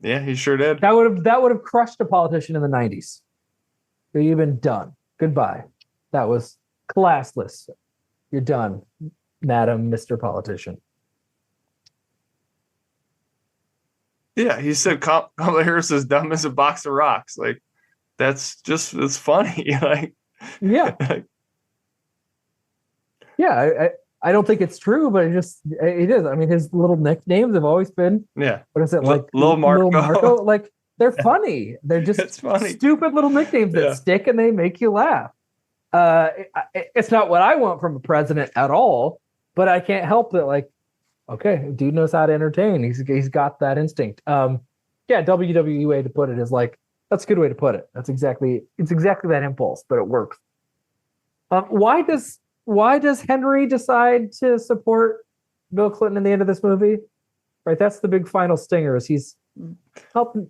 Yeah, he sure did. That would have crushed a politician in the 90s. You've been done. Goodbye. That was classless. You're done, Madam Mr. Politician. Yeah, he said Kamala Harris is dumb as a box of rocks. Like, it's funny. Like, yeah. I don't think it's true, but it is. I mean, his little nicknames have always been, what is it, like Lil Marco? Like, they're funny. They're just stupid little nicknames that stick and they make you laugh. It's not what I want from a president at all, but I can't help it. Like, okay, dude knows how to entertain. He's got that instinct. WWE way to put it is like, that's a good way to put it. It's exactly that impulse, but it works. Why does Henry decide to support Bill Clinton in the end of this movie? Right, that's the big final stinger. Is he's helping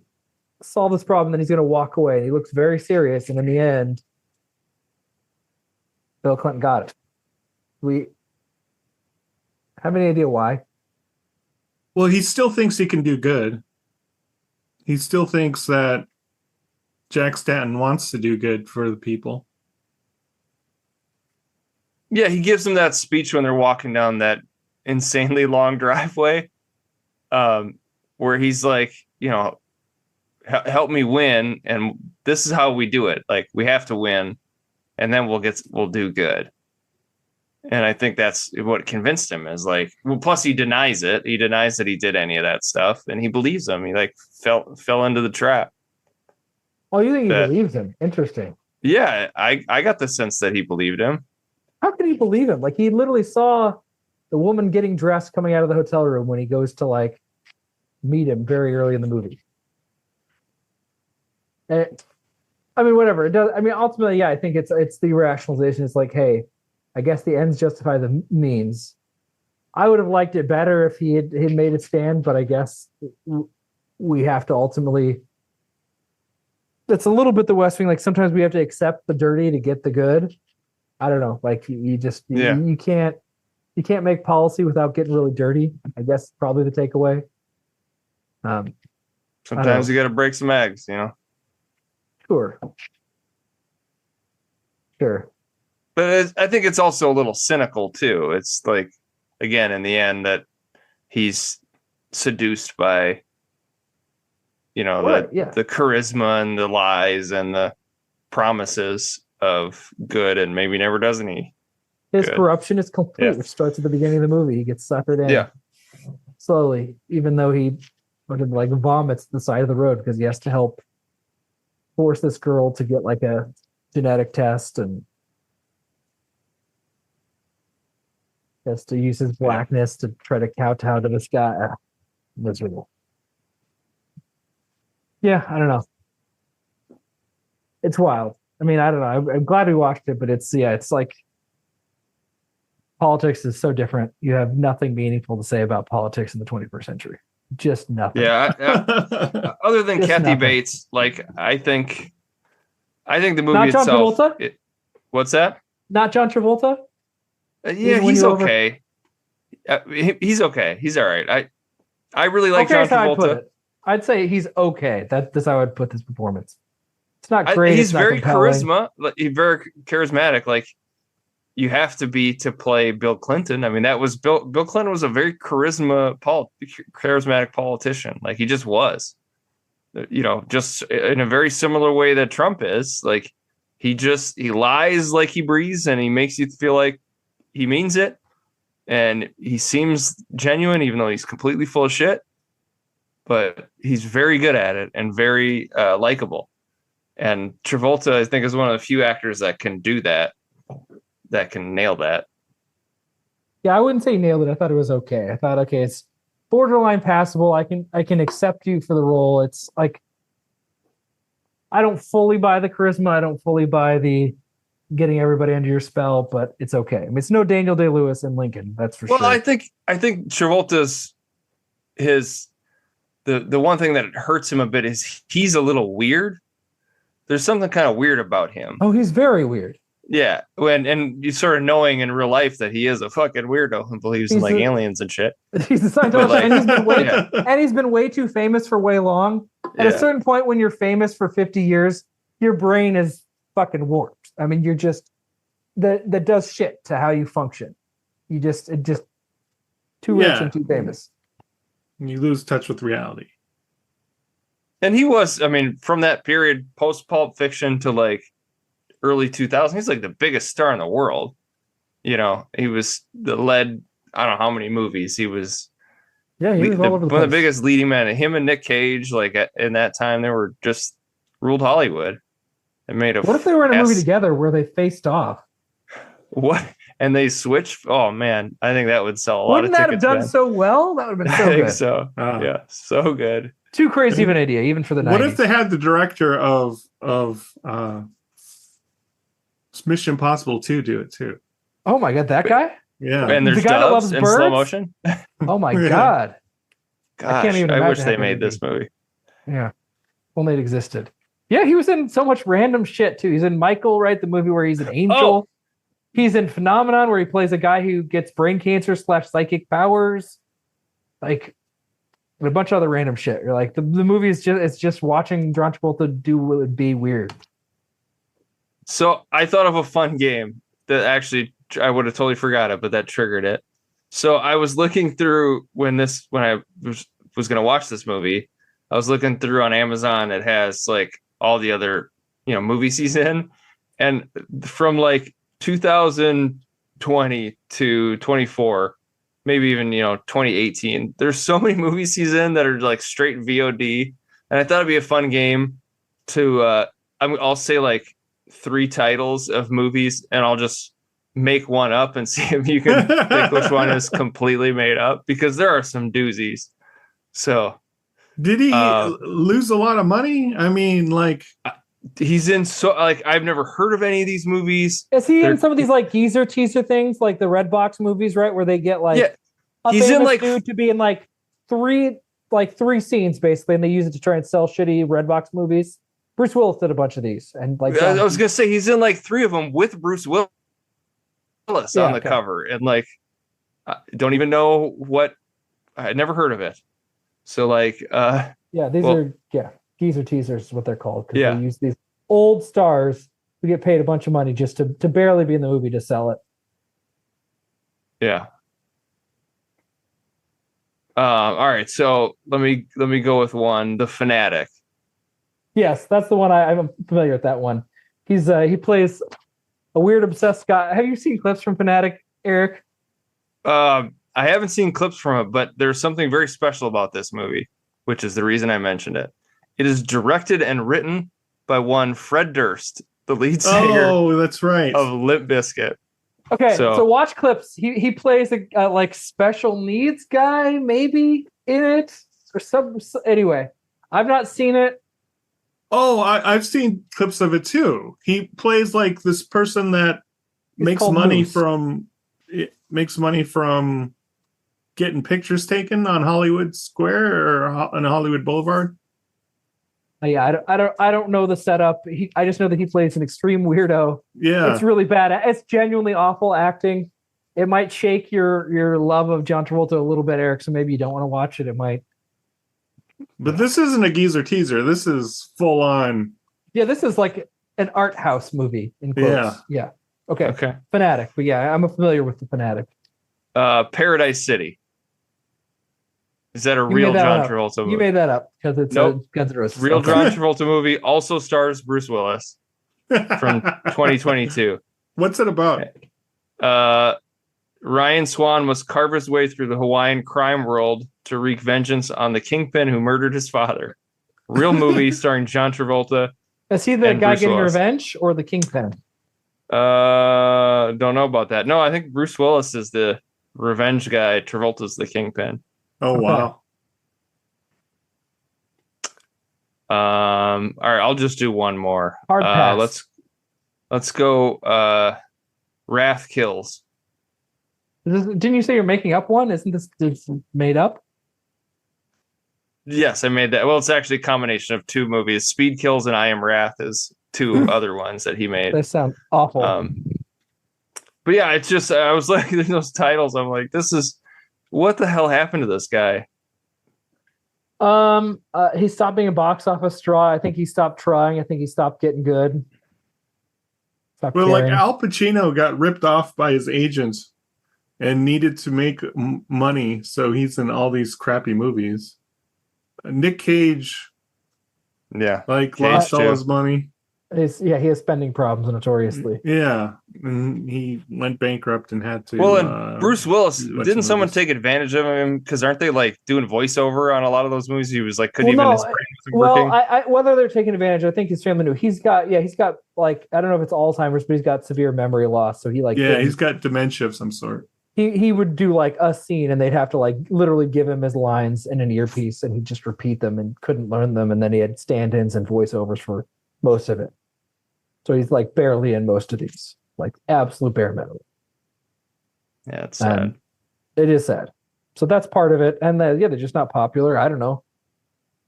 solve this problem, then he's going to walk away. And he looks very serious, and in the end, Bill Clinton got it. We have any idea why? Well, he still thinks he can do good. He still thinks that Jack Stanton wants to do good for the people. Yeah, he gives them that speech when they're walking down that insanely long driveway, where he's like, help me win, and this is how we do it. Like, we have to win, and then we'll do good. And I think that's what convinced him is like, well, plus he denies it. He denies that he did any of that stuff, and he believes him. He like fell into the trap. Oh, you think he believes him? Interesting. Yeah, I got the sense that he believed him. How could he believe him? Like, he literally saw the woman getting dressed coming out of the hotel room when he goes to like meet him very early in the movie. And I mean, whatever it does. I mean, ultimately, I think it's the rationalization. It's like, hey, I guess the ends justify the means. I would have liked it better if he had made it stand, but I guess we have to ultimately. It's a little bit the West Wing. Like, sometimes we have to accept the dirty to get the good. I don't know. Like, you can't make policy without getting really dirty. I guess probably the takeaway. Sometimes you got to break some eggs, Sure. But I think it's also a little cynical too. It's like, again, in the end, that he's seduced by, the charisma and the lies and the promises of good, and maybe never does any. His corruption is complete, which starts at the beginning of the movie. He gets suckered in slowly, even though he like vomits the side of the road because he has to help force this girl to get like a genetic test, and has to use his blackness to try to kowtow to this guy. Miserable. Yeah, I don't know. It's wild. I mean, I don't know. I'm glad we watched it, but it's like politics is so different. You have nothing meaningful to say about politics in the 21st century. Just nothing. Yeah. Other than Kathy Bates, like, I think I think the movie Not John itself. Travolta? What's that? Not John Travolta? Yeah, When he's you're over- okay. He's okay. He's all right. I really like Okay, John is how I'd put Travolta. it. I'd say he's okay. That's how I'd put this performance. It's not great. He's it's not very compelling. he's very charismatic. Like you have to be to play Bill Clinton. I mean, that was Bill Clinton was a very charismatic politician. Like he just was. Just in a very similar way that Trump is. Like he lies like he breathes, and he makes you feel like he means it. And he seems genuine, even though he's completely full of shit. But he's very good at it and very likable. And Travolta, I think, is one of the few actors that can do that can nail that. Yeah, I wouldn't say nailed it. I thought it was okay. I thought, okay, it's borderline passable. I can accept you for the role. It's like I don't fully buy the charisma. I don't fully buy the getting everybody under your spell, but it's okay. I mean, it's no Daniel Day-Lewis in Lincoln, that's for sure. Well, I think Travolta's the one thing that hurts him a bit is he's a little weird. There's something kind of weird about him. Oh, he's very weird. Yeah, and you sort of knowing in real life that he is a fucking weirdo and believes in like aliens and shit. He's a Scientologist, and he's been way too famous for way long. At a certain point, when you're famous for 50 years, your brain is fucking warped. I mean, you're just that does shit to how you function. It just too rich and too famous. You lose touch with reality. And he was, I mean, from that period, post Pulp Fiction to like early 2000s, he's like the biggest star in the world. He was led, I don't know how many movies. He was all over the one place. of the biggest leading men. Him and Nick Cage, like in that time, they were just ruled Hollywood. It made What if they were in a movie together where they faced off? What? And they switched? Oh man, I think that would sell a lot Wouldn't of that tickets. have done so well? That would have been so I think good. so. Yeah, so good. Too crazy of an idea, even for the 90s. What if they had the director of Mission Impossible 2 do it too? Oh my god, that guy? Yeah. And there's the guy that doves loves in birds? slow motion. Oh my Yeah. god. Gosh, can't even I imagine wish they having made it this be. movie. Yeah. Only it existed. Yeah, he was in so much random shit too. He's in Michael, right? The movie where he's an angel. Oh. He's in Phenomenon where he plays a guy who gets brain cancer / psychic powers. Like and a bunch of other random shit. You're like the movie is just watching John Travolta do what would be weird. So I thought of a fun game that actually I would have totally forgot it, but that triggered it. So I was looking through when I was going to watch this movie, I was looking through on Amazon. It has like all the other, movies he's in. And from like 2020 to 24, maybe even, 2018, there's so many movies he's in that are like straight VOD. And I thought it'd be a fun game to, I'll say like 3 titles of movies and I'll just make one up and see if you can think which one is completely made up, because there are some doozies. So did he lose a lot of money? I mean, like he's in I've never heard of any of these movies. Is he in some of these like geezer teaser things, like the Redbox movies, right? Where they get like he's in like dude to be in like three scenes basically, and they use it to try and sell shitty Redbox movies. Bruce Willis did a bunch of these, and like I was gonna say he's in like 3 of them with Bruce Willis on the cover, and like I don't even know what. I had never heard of it. So like these are geezer teasers is what they're called, because Yeah. they use these old stars who get paid a bunch of money just to barely be in the movie to sell it. Yeah. All right, so let me go with one. The Fanatic. Yes, that's the one. I'm familiar with that one. He plays a weird obsessed guy. Have you seen clips from Fanatic, Eric? I haven't seen clips from it, but there's something very special about this movie, which is the reason I mentioned it. It is directed and written by one Fred Durst, the lead singer. Oh, that's right. Of Limp Bizkit. Okay, so watch clips. He plays a like special needs guy, maybe in it or some. Anyway, I've not seen it. Oh, I've seen clips of it too. He plays like this person that makes money from getting pictures taken on Hollywood Square or on Hollywood Boulevard. Yeah, I don't know the setup. I just know that he plays an extreme weirdo. Yeah. It's really bad. It's genuinely awful acting. It might shake your love of John Travolta a little bit, Eric. So maybe you don't want to watch it. It might. But this isn't a geezer teaser. This is full on. Yeah, this is like an art house movie in quotes. Yeah. Yeah. Okay. Okay. Fanatic. But yeah, I'm familiar with the Fanatic. Paradise City. Is that a You real made that John up. Travolta movie? You made that up because it's Nope. Guns N' Roses. Real Okay. John Travolta movie. Also stars Bruce Willis from 2022. What's it about? Ryan Swan must carve his way through the Hawaiian crime world to wreak vengeance on the kingpin who murdered his father. Real movie starring John Travolta. Is he the and guy Bruce getting Willis. revenge or the kingpin? Don't know about that. No, I think Bruce Willis is the revenge guy. Travolta's the kingpin. Oh, wow. All right, I'll just do one more. Hard pass. Let's go. Wrath Kills. Didn't you say you're making up one? Isn't this made up? Yes, I made that. Well, it's actually a combination of two movies. Speed Kills and I Am Wrath is two other ones that he made. They sound awful. But yeah, it's just I was like in those titles. I'm like, this is what the hell happened to this guy? He stopped being a box office draw. I think he stopped trying. I think he stopped getting good. Stopped Well, like caring. Al Pacino got ripped off by his agents and needed to make money, so he's in all these crappy movies. Nick Cage, Yeah, like, Cage lost all too. his money. he has spending problems notoriously. Yeah, and he went bankrupt and had to. Well, and Bruce Willis, do a bunch didn't of someone movies. take advantage of him? Because aren't they like doing voiceover on a lot of those movies? He was like, couldn't Well, even no, his brain wasn't working. I whether they're taking advantage, I think his family knew. He's got like, I don't know if it's Alzheimer's, but he's got severe memory loss. So he like Yeah, didn't- he's got dementia of some sort. he would do like a scene and they'd have to like literally give him his lines in an earpiece and he'd just repeat them and couldn't learn them. And then he had stand-ins and voiceovers for most of it. So he's like barely in most of these, like absolute bare minimum. Yeah, it's sad. And it is sad. So that's part of it. And they're just not popular. I don't know.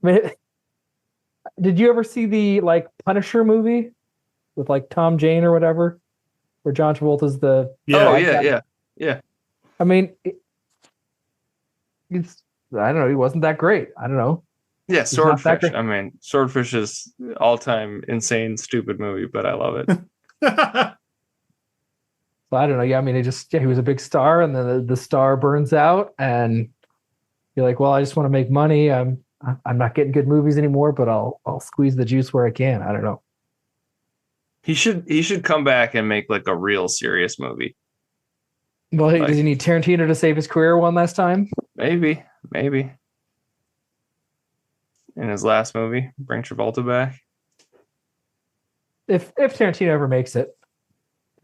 I mean, did you ever see the like Punisher movie with like Tom Jane or whatever, where John Travolta's the Yeah. Oh yeah. I mean, it's I don't know. He wasn't that great. I don't know. Yeah, He's not that Swordfish. great. I mean, Swordfish is all-time insane, stupid movie, but I love it. So I don't know. Yeah, I mean, he was a big star, and then the star burns out, and you're like, well, I just want to make money. I'm not getting good movies anymore, but I'll squeeze the juice where I can. I don't know. He should come back and make like a real serious movie. Well, Like- does he need Tarantino to save his career one last time? Maybe. In his last movie, bring Travolta back. If Tarantino ever makes it,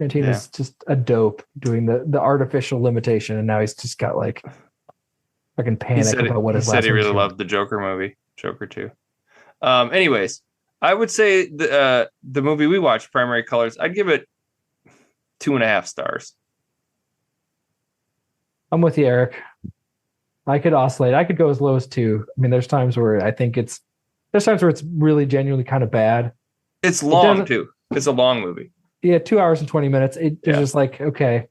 Tarantino's just a dope doing the artificial limitation, and now he's just got like fucking panic about what he his said last he one really should. loved the Joker movie, Joker 2. Anyways, I would say the movie we watched, Primary Colors, I'd give it 2.5 stars. I'm with you, Eric. I could oscillate. I could go as low as 2. I mean, there's times where I think there's times where it's really genuinely kind of bad. It's long doesn't- too. It's a long movie. Yeah, 2 hours and 20 minutes. It's just like, okay,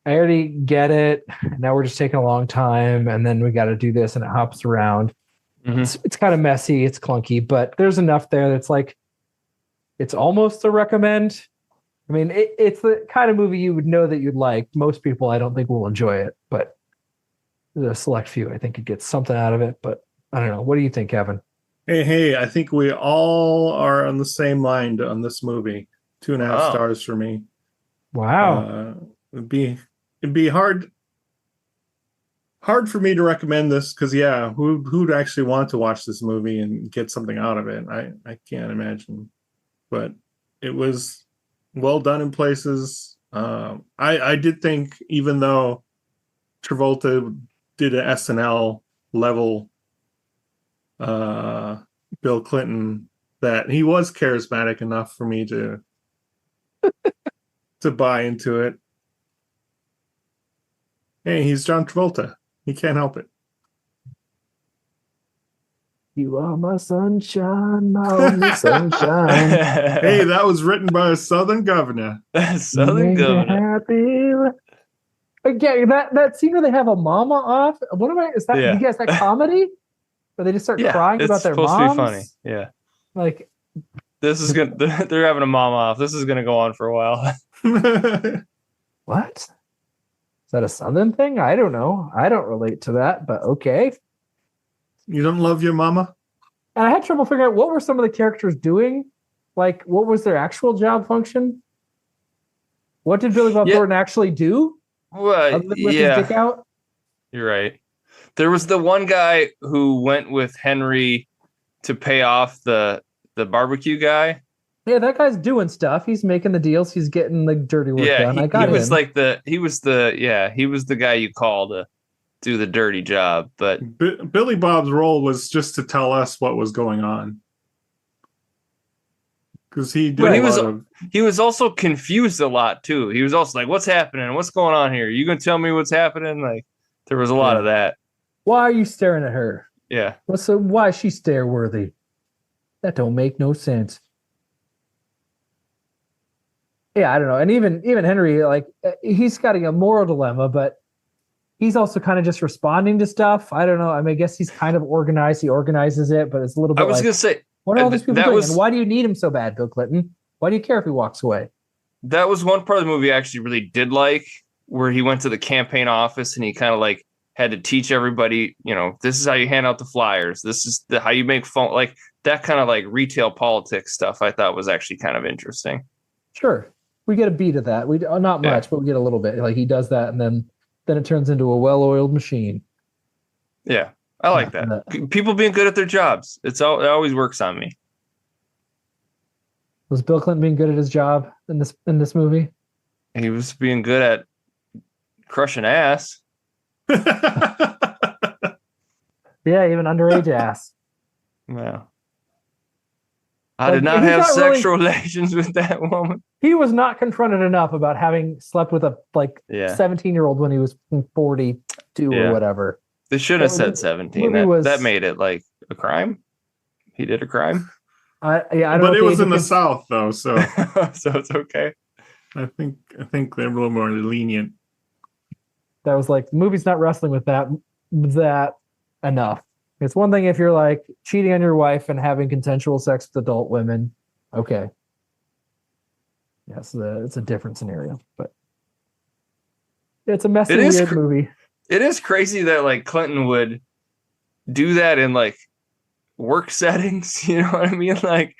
I already get it. Now we're just taking a long time, and then we got to do this, and it hops around. Mhm. It's kind of messy. It's clunky, but there's enough there that's like, it's almost a recommend. I mean, it's the kind of movie you would know that you'd like. Most people, I don't think, will enjoy it, but there's a select few. I think it gets something out of it, but I don't know. What do you think, Kevin? Hey, I think we all are on the same mind on this movie. 2.5 Wow. stars for me. Wow. It'd be hard for me to recommend this because who'd actually want to watch this movie and get something out of it? I can't imagine. But it was well done in places. I did think, even though Travolta did an SNL level Bill Clinton, that he was charismatic enough for me to buy into it. Hey, he's John Travolta. He can't help it. You are my sunshine, my only sunshine. Hey, that was written by a Southern governor. Southern Make me Governor. happy. Again, that scene where they have a mama off. What am I? Is that Yeah. you guys that comedy? Where they just start crying it's about their supposed moms? to be funny. Yeah. Like, This is gonna. They're having a mom off. This is gonna go on for a while. what? Is that a Southern thing? I don't know. I don't relate to that, but okay. You don't love your mama? And I had trouble figuring out what were some of the characters doing. Like, what was their actual job function? What did Billy Bob Thornton actually do? Well, Other than whip his dick out? You're right. There was the one guy who went with Henry to pay off the barbecue guy. Yeah, that guy's doing stuff. He's making the deals. He's getting the dirty work done. I got he was him. like he was the guy you call to do the dirty job. But Billy Bob's role was just to tell us what was going on. Because he did he was also confused a lot too. He was also like, "What's happening? What's going on here? You gonna tell me what's happening?" Like there was a lot of that. Why are you staring at her? Yeah. Why is she stare worthy? That don't make no sense. Yeah, I don't know. And even Henry, like he's got a moral dilemma, but he's also kind of just responding to stuff. I don't know. I mean, I guess he's kind of organized. He organizes it, but it's a little bit. I was gonna say, what are all these people doing? And why do you need him so bad, Bill Clinton? Why do you care if he walks away? That was one part of the movie I actually really did like, where he went to the campaign office and he kind of like had to teach everybody, this is how you hand out the flyers. This is how you make phone, like that kind of like retail politics stuff. I thought was actually kind of interesting. Sure. We get a beat of that. We not much, but we get a little bit. Like he does that, and then it turns into a well-oiled machine. Yeah, I like that. People being good at their jobs. It always works on me. Was Bill Clinton being good at his job in this movie? He was being good at crushing ass. Yeah, even underage ass. Yeah. I did not have sexual relations with that woman. He was not confronted enough about having slept with a 17-year-old when he was 42 or whatever. They should have said 17. That made it like a crime. He did a crime. I don't know. But it was in the South though, so so it's okay. I think they're a little more lenient. That was like the movie's not wrestling with that enough. It's one thing if you're like cheating on your wife and having consensual sex with adult women. Okay. Yes, it's a different scenario, but it's a messy, weird movie. It is crazy that like Clinton would do that in like work settings. You know what I mean? Like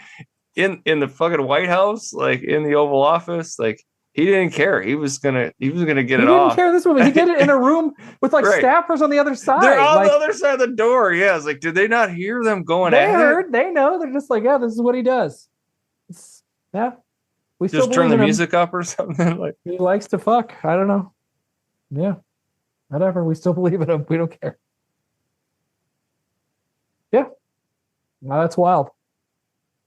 in the fucking White House, like in the Oval Office, like he didn't care. He was gonna get it off. He didn't care this movie. He did it in a room with like staffers on the other side. They're on the other side of the door. Yeah, it's like, did they not hear them going? They heard. They know. They're just like, yeah, this is what he does. We just turn the music up or something. Like he likes to fuck. I don't know. Yeah, whatever. We still believe in him. We don't care. Yeah, no, that's wild.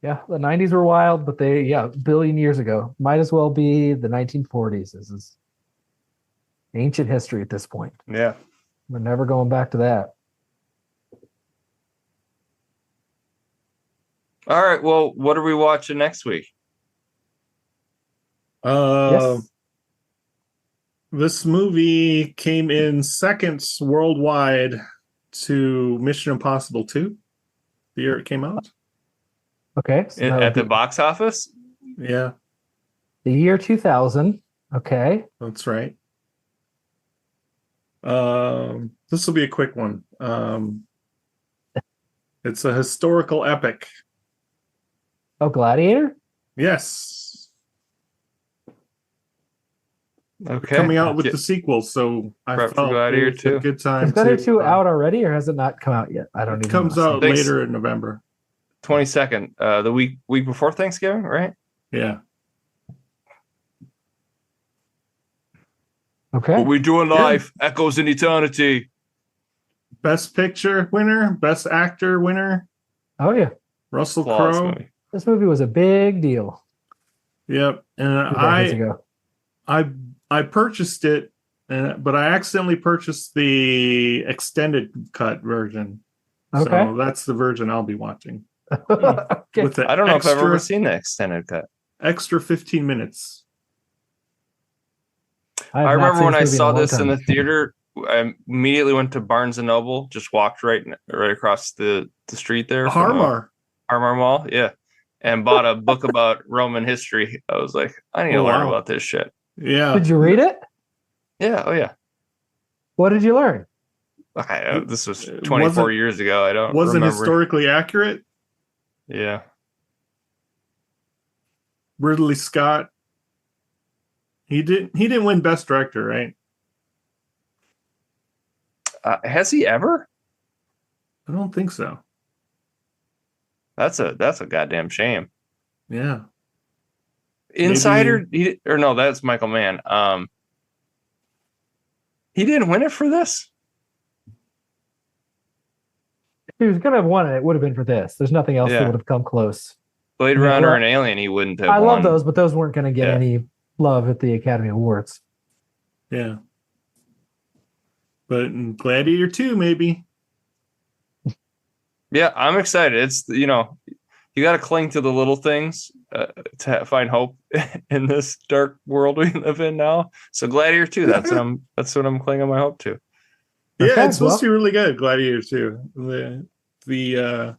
Yeah, the 90s were wild, but a billion years ago. Might as well be the 1940s. This is ancient history at this point. Yeah. We're never going back to that. All right. Well, what are we watching next week? Yes. This movie came in seconds worldwide to Mission Impossible 2, the year it came out. Okay. So At the box office? Yeah. The year 2000. Okay. That's right. This will be a quick one. It's a historical epic. Oh, Gladiator? Yes. Okay. Coming out with the sequel, so I felt Gladiator it was a good time. Is Gladiator 2 out already, or has it not come out yet? I don't even know. It comes out later in November. 22nd, the week before Thanksgiving, right? Yeah. Okay. What we do in life echoes in eternity. Best Picture winner, Best Actor winner. Oh yeah, Russell Crowe. This movie was a big deal. Yep, and I purchased it, but I accidentally purchased the extended cut version. Okay. So that's the version I'll be watching. Okay. With the I don't know if I've ever extra- seen the extended cut. extra 15 minutes. have I not remember seen when I movie in a saw long this in time. the theater, I immediately went to Barnes and Noble, just walked right across the street there. from, Harmar. Harmar Mall, yeah. And bought a book about Roman history. I was like, I need to learn wow. about this shit. Yeah. Did you read it? Yeah, oh yeah. What did you learn? This was 24 years ago. I don't Wasn't remember. historically accurate. Yeah. Ridley Scott. He didn't win Best Director, right? Has he ever? I don't think so. That's a goddamn shame. Yeah. Insider, no, that's Michael Mann. He didn't win it for this. If he was gonna have won it, it would have been for this. There's nothing else that Yeah. would have come close. Blade Yeah, Runner well, and Alien, he wouldn't have. I won. love those, but those weren't going to get Yeah. any love at the Academy Awards. Yeah. But in Gladiator 2, maybe. Yeah, I'm excited. It's you got to cling to the little things to find hope in this dark world we live in now. So Gladiator 2, that's what I'm clinging my hope to. Yeah, Okay, it's supposed to be really good, Gladiator 2. The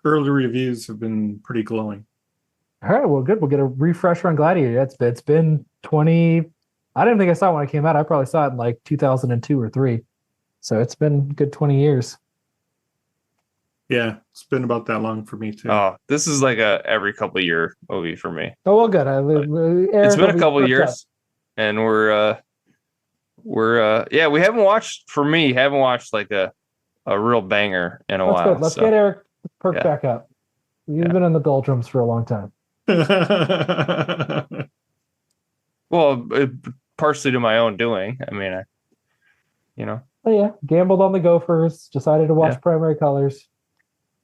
early reviews have been pretty glowing. All right, well, good. We'll get a refresher on Gladiator. It's been 20. I didn't think I saw it when I came out. I probably saw it in like 2002 or 3. So it's been a good 20 years. Yeah, it's been about that long for me too. Oh, this is like a every couple year movie for me. Oh, well, good. It's been a couple years, and we haven't watched like a real banger in a That's while. good. Let's so. get Eric perked Yeah. back up. You've been in the doldrums for a long time. Well, partially to my own doing. I mean, Oh, yeah. Gambled on the Gophers. Decided to watch Yeah. Primary Colors.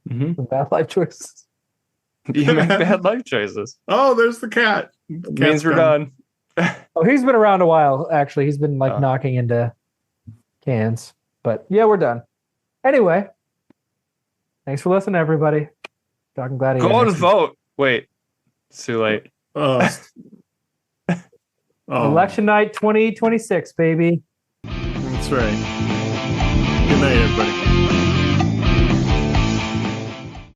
Mhm. Some bad life choices. You make bad life choices. Oh, there's the cat. Means we're done. Oh, he's been around a while, actually. He's been like Oh. knocking into cans. But yeah, we're done. Anyway, thanks for listening, everybody. Talking Gladiator. Go and next week. vote. Wait, it's too late. Oh. Election night 2026, baby. That's right. Good night, everybody.